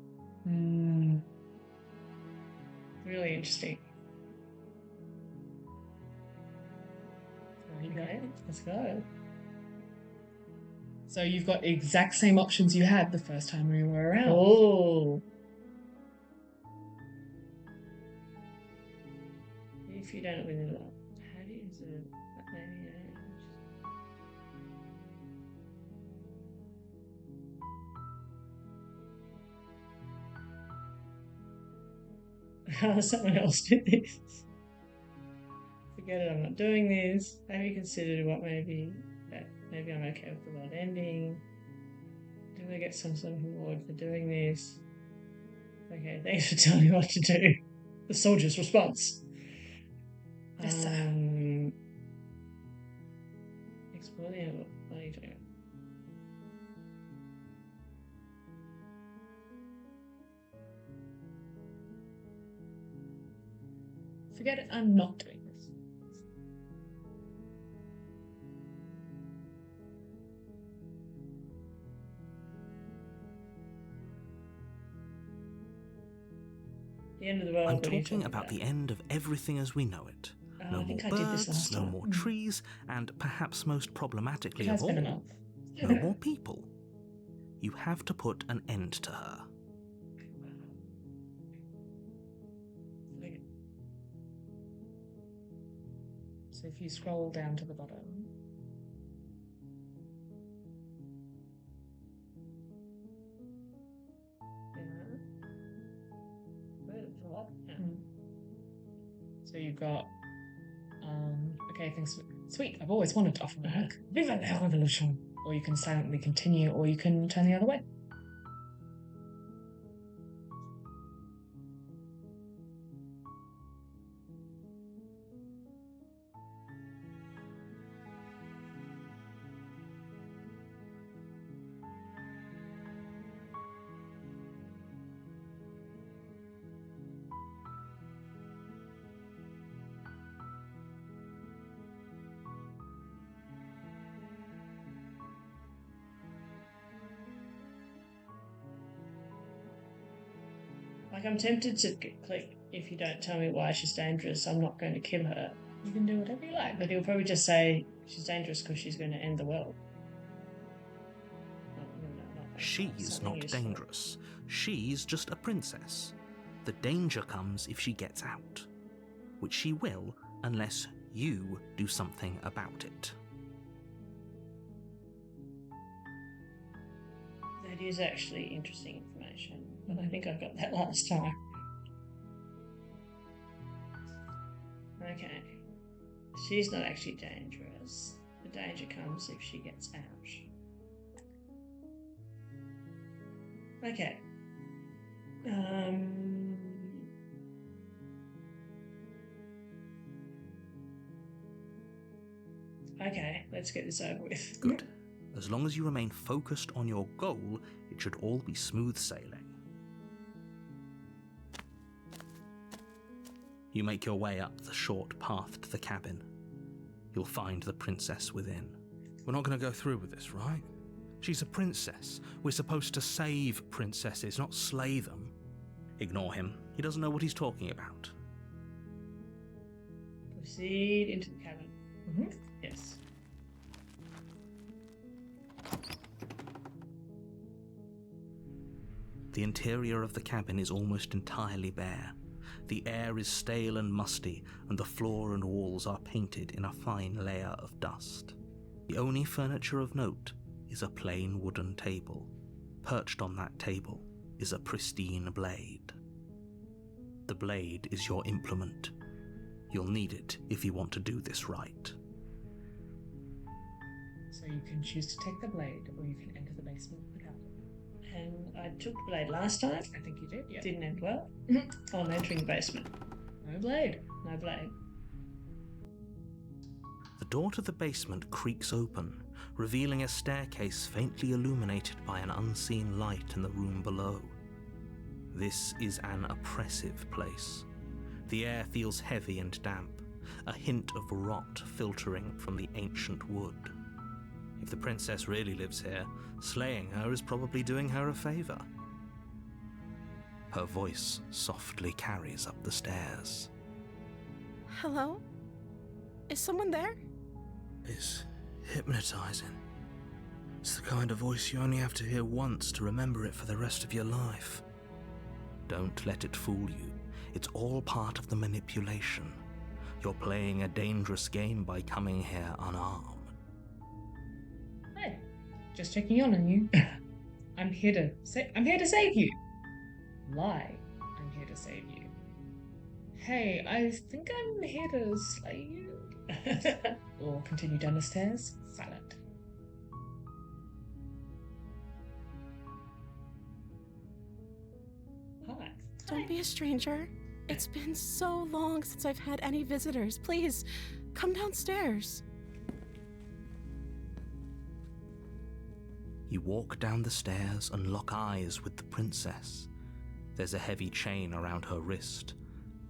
Really interesting. Okay, let's go. So you've got the exact same options you had the first time we were around. Oh. If you don't win it up, how do you use it? How does someone else do this? Forget it, I'm not doing this. Have you considered what maybe I'm okay with the world ending? Do I get some sort of reward for doing this? Okay, thanks for telling me what to do. The soldier's response. Yes, sir. Explore the envelope. What are you doing? Forget it, I'm not doing this. The end of the world. I'm talking about the end of everything as we know it. No more birds, no more trees, and perhaps most problematically of all, no more people. You have to put an end to her. So if you scroll down to the bottom. So you've got, okay, things, sweet, I've always wanted to offer work. Viva la revolution! Or you can silently continue, or you can turn the other way. Like, I'm tempted to click, if you don't tell me why she's dangerous, I'm not going to kill her. You can do whatever you like. But he'll probably just say she's dangerous because she's going to end the world. She's not dangerous. She's just a princess. The danger comes if she gets out, which she will unless you do something about it. That is actually interesting information, but I think I got that last time. Okay. She's not actually dangerous. The danger comes if she gets out. Okay. Okay, let's get this over with. Good. As long as you remain focused on your goal, it should all be smooth sailing. You make your way up the short path to the cabin. You'll find the princess within. We're not going to go through with this, right? She's a princess. We're supposed to save princesses, not slay them. Ignore him. He doesn't know what he's talking about. Proceed into the cabin. Mm-hmm. Yes. The interior of the cabin is almost entirely bare. The air is stale and musty, and the floor and walls are painted in a fine layer of dust. The only furniture of note is a plain wooden table. Perched on that table is a pristine blade. The blade is your implement. You'll need it if you want to do this right. So you can choose to take the blade, or you can enter the basement with the cabin. And I took the blade last time. I think you did, yeah. Didn't end well. I'm entering the basement. No blade. No blade. The door to the basement creaks open, revealing a staircase faintly illuminated by an unseen light in the room below. This is an oppressive place. The air feels heavy and damp, a hint of rot filtering from the ancient wood. If the princess really lives here, slaying her is probably doing her a favor. Her voice softly carries up the stairs. Hello? Is someone there? It's hypnotizing. It's the kind of voice you only have to hear once to remember it for the rest of your life. Don't let it fool you. It's all part of the manipulation. You're playing a dangerous game by coming here unarmed. Hey, just checking in on you. I'm here to save you. Lie. I'm here to save you. Hey, I think I'm here to slay you. Or continue down the stairs. Silent. Hi. Don't be a stranger. It's been so long since I've had any visitors. Please, come downstairs. You walk down the stairs and lock eyes with the princess. There's a heavy chain around her wrist,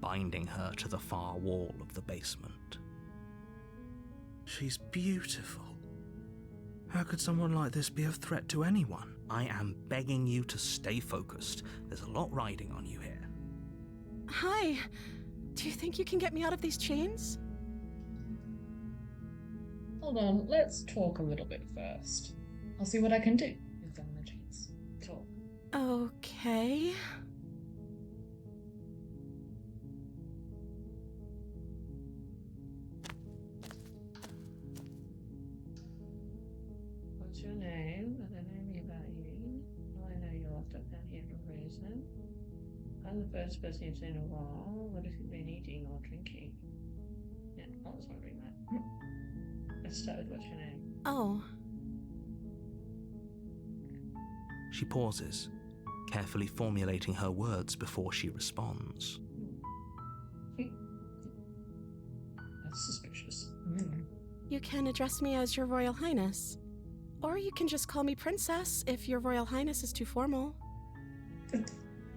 binding her to the far wall of the basement. She's beautiful. How could someone like this be a threat to anyone? I am begging you to stay focused. There's a lot riding on you here. Hi. Do you think you can get me out of these chains? Hold on, let's talk a little bit first. I'll see what I can do with them the chains. Talk. Okay. What's your name? I don't know me about you. I know you're locked up down here for a reason. I'm the first person you've seen in a while. What have you been eating or drinking? Yeah, I was wondering that. Let's start with what's your name? Oh. She pauses, carefully formulating her words before she responds. That's suspicious. You can address me as Your Royal Highness. Or you can just call me Princess if Your Royal Highness is too formal.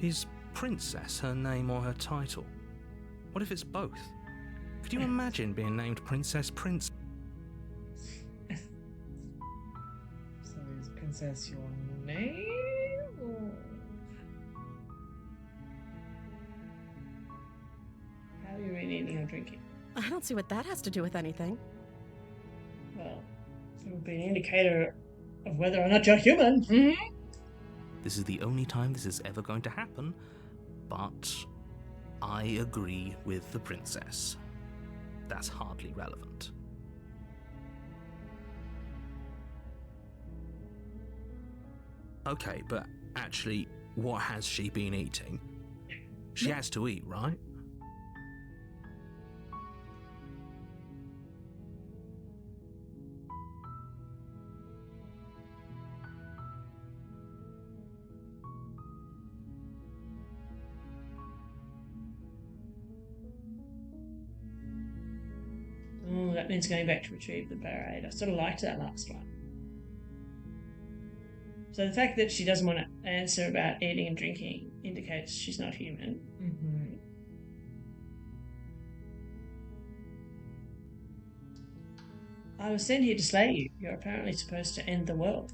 Is Princess her name or her title? What if it's both? Could you imagine being named Princess Prince? So is Princess your name? Or... don't see what that has to do with anything. Well, it would be an indicator of whether or not you're human. Mm-hmm. This is the only time this is ever going to happen, but I agree with the princess. That's hardly relevant. Okay, but actually, what has she been eating? She has to eat, right? Oh, that means going back to retrieve the parade. I sort of liked that last one. So the fact that she doesn't want to answer about eating and drinking indicates she's not human. Mm-hmm. I was sent here to slay you. You're apparently supposed to end the world.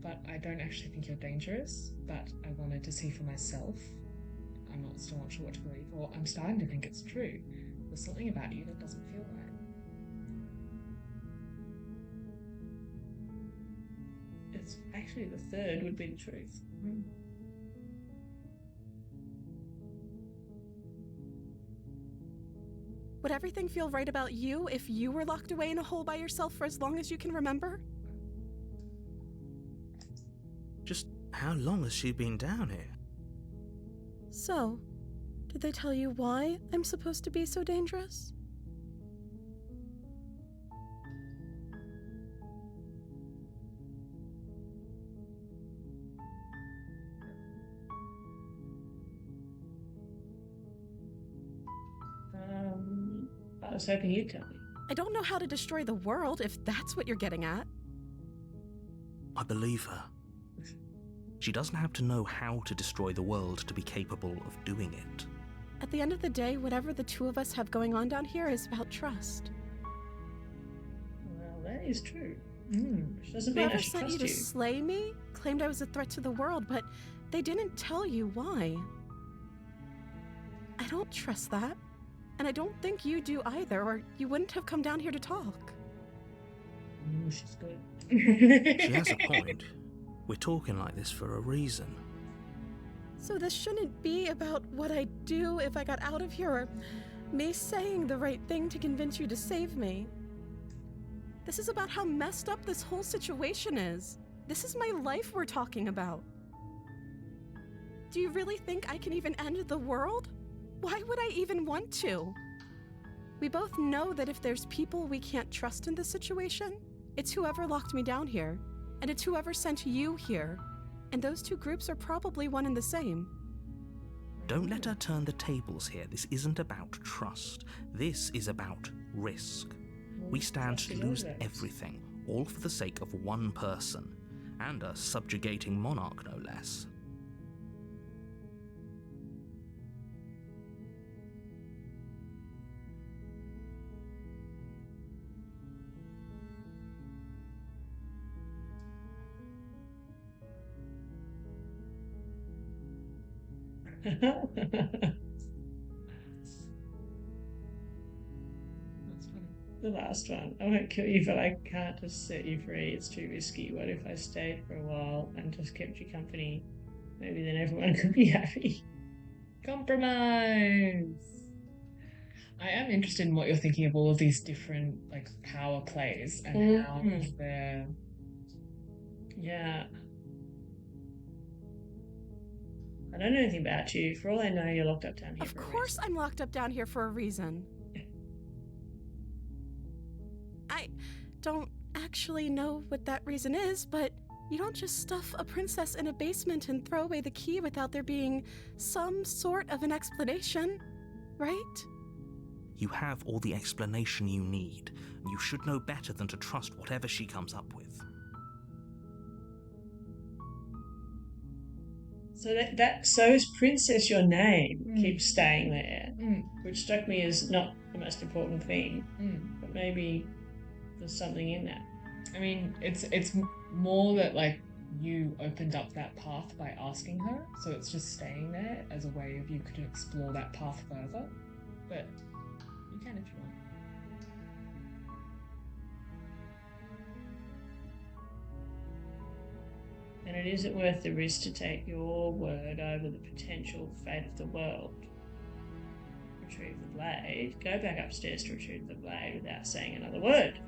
But I don't actually think you're dangerous, but I wanted to see for myself. I'm still not sure what to believe, or I'm starting to think it's true. There's something about you that doesn't feel right. It's actually the third would be the truth. Would everything feel right about you if you were locked away in a hole by yourself for as long as you can remember? Just how long has she been down here? So, did they tell you why I'm supposed to be so dangerous? I was hoping you'd tell me. I don't know how to destroy the world, if that's what you're getting at. I believe her. She doesn't have to know how to destroy the world to be capable of doing it. At the end of the day, whatever the two of us have going on down here is about trust. Well, that is true. Which doesn't mean I Whoever should sent you trust to you. slay me claimed I was a threat to the world, but they didn't tell you why. I don't trust that. And I don't think you do either, or you wouldn't have come down here to talk. She's good. She has a point. We're talking like this for a reason. So this shouldn't be about what I'd do if I got out of here, or me saying the right thing to convince you to save me. This is about how messed up this whole situation is. This is my life we're talking about. Do you really think I can even end the world? Why would I even want to? We both know that if there's people we can't trust in this situation, it's whoever locked me down here, and it's whoever sent you here. And those two groups are probably one and the same. Don't let her turn the tables here. This isn't about trust. This is about risk. We stand to lose everything, all for the sake of one person, and a subjugating monarch, no less. That's funny. The last one. I won't kill you, but I can't just set you free. It's too risky. What if I stayed for a while and just kept you company? Maybe then everyone could be happy. Compromise! I am interested in what you're thinking of all of these different power plays and how they're... Yeah. I don't know anything about you. For all I know, you're locked up down here. Of course I'm locked up down here for a reason. I don't actually know what that reason is, but you don't just stuff a princess in a basement and throw away the key without there being some sort of an explanation, right? You have all the explanation you need, and you should know better than to trust whatever she comes up with. So is Princess your name keeps staying there, which struck me as not the most important thing, but maybe there's something in that. I mean, it's more that you opened up that path by asking her, so it's just staying there as a way of you could explore that path further. But you can if you want. And it isn't worth the risk to take your word over the potential fate of the world. Retrieve the blade. Go back upstairs to retrieve the blade without saying another word.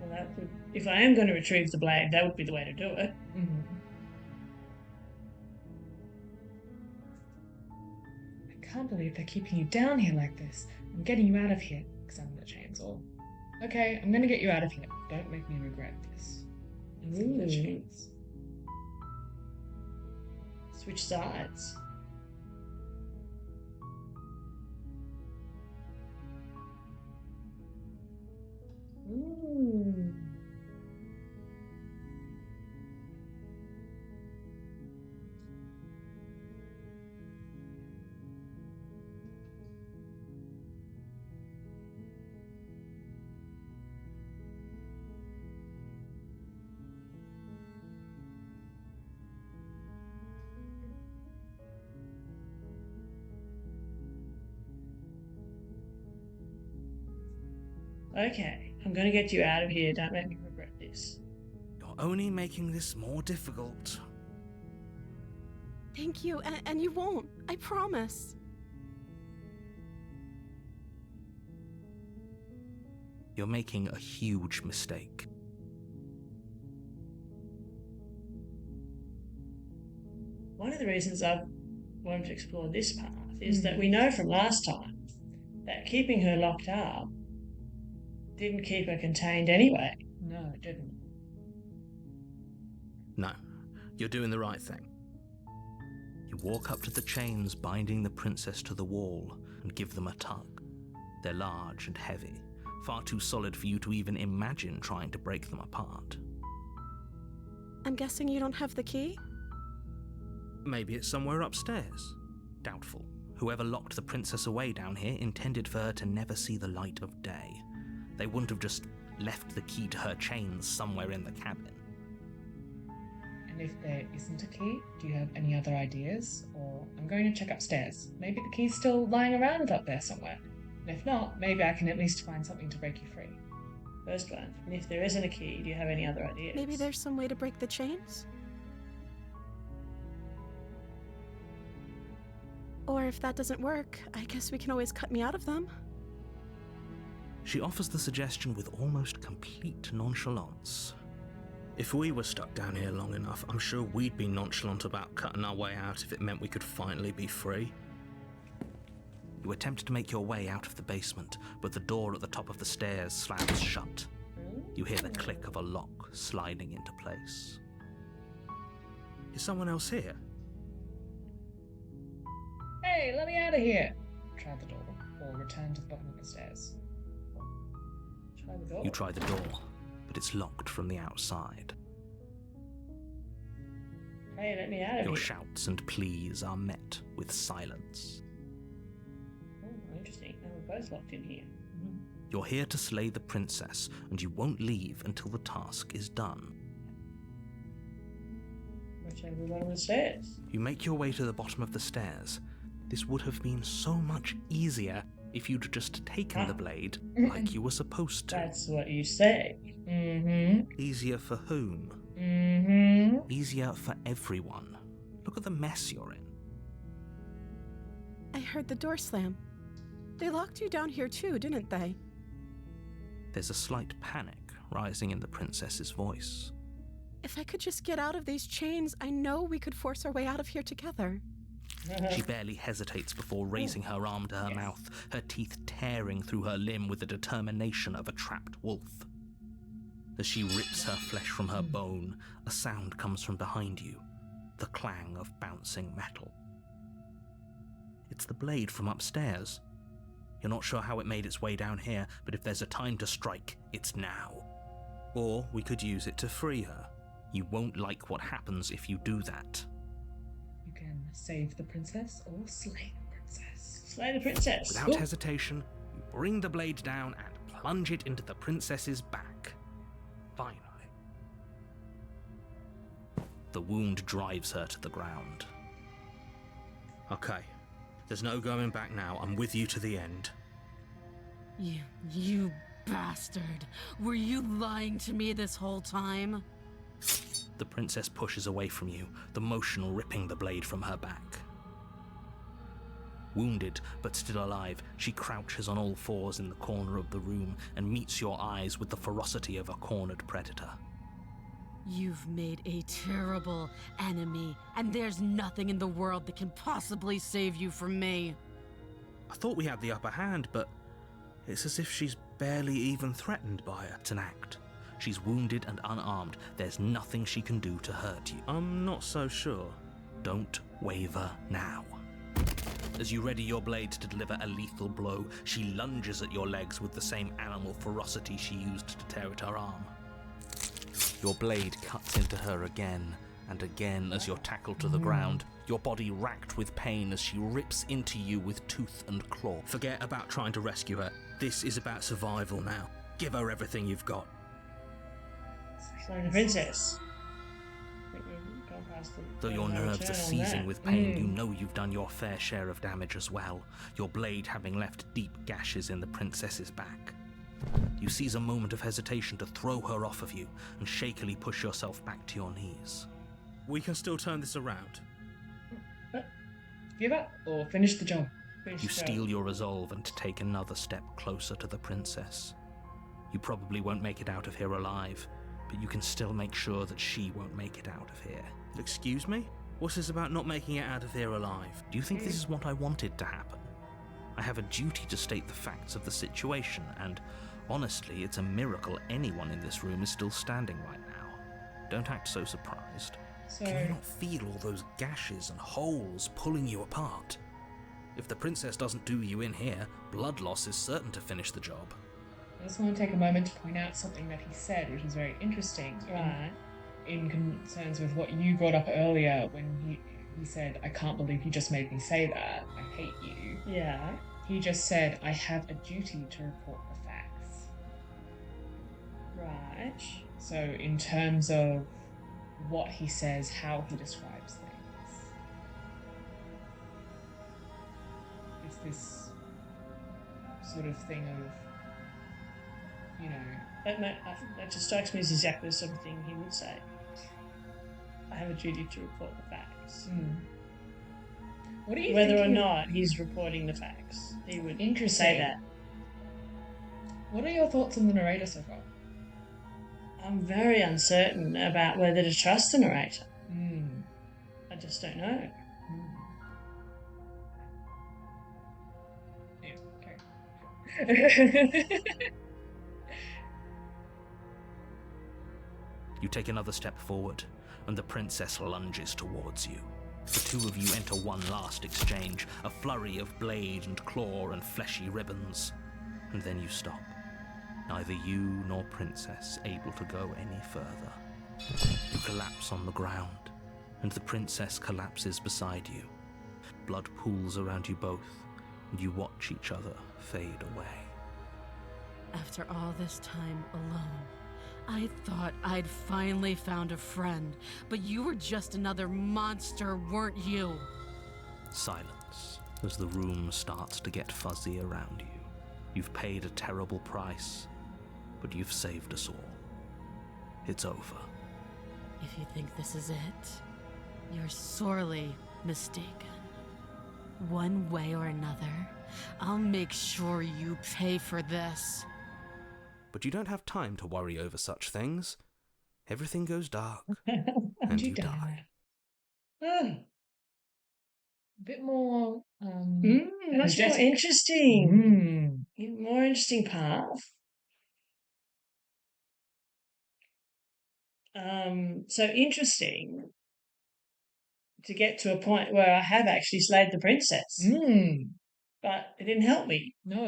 Well, that would, if I am going to retrieve the blade, that would be the way to do it. Mm-hmm. I can't believe they're keeping you down here like this. I'm getting you out of here. Examine the chainsaw. Okay, I'm going to get you out of here. Don't make me regret this. Ooh. The chains. Switch sides. Ooh. Okay, I'm going to get you out of here. Don't make me regret this. You're only making this more difficult. Thank you, and you won't. I promise. You're making a huge mistake. One of the reasons I've wanted to explore this path is that we know from last time that keeping her locked up didn't keep her contained anyway. No, it didn't. No, you're doing the right thing. You walk up to the chains binding the princess to the wall and give them a tug. They're large and heavy, far too solid for you to even imagine trying to break them apart. I'm guessing you don't have the key? Maybe it's somewhere upstairs. Doubtful. Whoever locked the princess away down here intended for her to never see the light of day. They wouldn't have just left the key to her chains somewhere in the cabin. And if there isn't a key, do you have any other ideas? Or I'm going to check upstairs. Maybe the key's still lying around up there somewhere. And if not, maybe I can at least find something to break you free. First one. And if there isn't a key, do you have any other ideas? Maybe there's some way to break the chains? Or if that doesn't work, I guess we can always cut me out of them. She offers the suggestion with almost complete nonchalance. If we were stuck down here long enough, I'm sure we'd be nonchalant about cutting our way out if it meant we could finally be free. You attempt to make your way out of the basement, but the door at the top of the stairs slams shut. You hear the click of a lock sliding into place. Is someone else here? Hey, let me out of here! Try the door, or return to the bottom of the stairs. Try the door. You try the door, but it's locked from the outside. Hey, let me out of Your here. shouts and pleas are met with silence. Oh, interesting. Now we're both locked in here. You're here to slay the princess, and you won't leave until the task is done. Return to the bottom of the stairs. You make your way to the bottom of the stairs. This would have been so much easier if you'd just taken the blade like you were supposed to. That's what you say. Mm-hmm. Easier for whom? Mm-hmm. Easier for everyone. Look at the mess you're in. I heard the door slam. They locked you down here too, didn't they? There's a slight panic rising in the princess's voice. If I could just get out of these chains, I know we could force our way out of here together. She barely hesitates before raising her arm to her mouth, her teeth tearing through her limb with the determination of a trapped wolf. As she rips her flesh from her bone, a sound comes from behind you, the clang of bouncing metal. It's the blade from upstairs. You're not sure how it made its way down here, but if there's a time to strike, it's now. Or we could use it to free her. You won't like what happens if you do that. You can save the princess or slay the princess. Slay the princess. Without hesitation, you bring the blade down and plunge it into the princess's back. Finally. The wound drives her to the ground. Okay, there's no going back now. I'm with you to the end. You bastard. Were you lying to me this whole time? The princess pushes away from you, the motion ripping the blade from her back. Wounded, but still alive, she crouches on all fours in the corner of the room and meets your eyes with the ferocity of a cornered predator. You've made a terrible enemy, and there's nothing in the world that can possibly save you from me. I thought we had the upper hand, but it's as if she's barely even threatened by it. It's an act. She's wounded and unarmed. There's nothing she can do to hurt you. I'm not so sure. Don't waver now. As you ready your blade to deliver a lethal blow, she lunges at your legs with the same animal ferocity she used to tear at her arm. Your blade cuts into her again and again as you're tackled to the ground, your body racked with pain as she rips into you with tooth and claw. Forget about trying to rescue her. This is about survival now. Give her everything you've got. So the princess. I think we've gone past the Though your nerves are return on seizing that. with pain, you know you've done your fair share of damage as well, your blade having left deep gashes in the princess's back. You seize a moment of hesitation to throw her off of you and shakily push yourself back to your knees. We can still turn this around. Give up or finish the job. You steel your resolve and take another step closer to the princess. You probably won't make it out of here alive, but you can still make sure that she won't make it out of here. Excuse me? What's this about not making it out of here alive? Do you think this is what I wanted to happen? I have a duty to state the facts of the situation, and honestly, it's a miracle anyone in this room is still standing right now. Don't act so surprised. So, Can you not feel all those gashes and holes pulling you apart? If the princess doesn't do you in here, blood loss is certain to finish the job. I just want to take a moment to point out something that he said, which is very interesting. Right. In concerns with what you brought up earlier when he said, I can't believe you just made me say that. I hate you. Yeah. He just said, I have a duty to report the facts. Right. So in terms of what he says, how he describes things, it's this sort of thing of, you know... That just strikes me as exactly the sort of thing he would say. I have a duty to report the facts. What do you Whether think or not he's reporting the facts, he would Interesting. say that. What are your thoughts on the narrator so far? I'm very uncertain about whether to trust the narrator. Mm. I just don't know. Yeah, okay. You take another step forward, and the princess lunges towards you. The two of you enter one last exchange, a flurry of blade and claw and fleshy ribbons. And then you stop. Neither you nor princess able to go any further. You collapse on the ground, and the princess collapses beside you. Blood pools around you both, and you watch each other fade away. After all this time alone, I thought I'd finally found a friend, but you were just another monster, weren't you? Silence as the room starts to get fuzzy around you. You've paid a terrible price, but you've saved us all. It's over. If you think this is it, you're sorely mistaken. One way or another, I'll make sure you pay for this. But you don't have time to worry over such things. Everything goes dark, And and you die. Oh, A bit more... much more energetic. interesting. More interesting path. So interesting to get to a point where I have actually slayed the princess, but it didn't help me. No.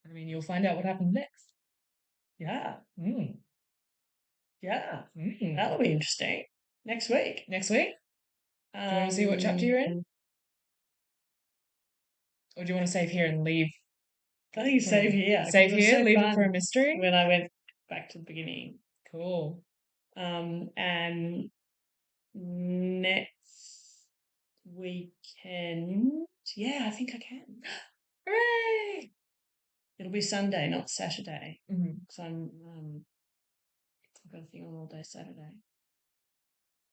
I mean, you'll find out what happens next. Yeah, Mm. yeah, Mm. that'll be interesting. Next week. Next week? Do you want to see what chapter you're in? Or do you want to save here and leave? I think save here. Save It was here, so leave it fun for a mystery? when I went back to the beginning. Cool. And next weekend, yeah, I think I can. Hooray! It'll be Sunday, not Saturday, Mm-hmm. because I've got a thing on all day Saturday.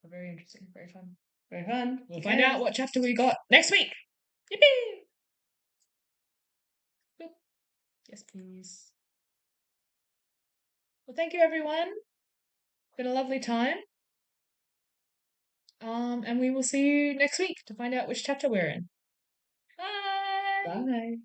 Very interesting. Very fun. Very fun. We'll find out what chapter we got next week. Yippee! Cool. Yes, please. Well, thank you, everyone. It's been a lovely time. And we will see you next week to find out which chapter we're in. Bye! Bye.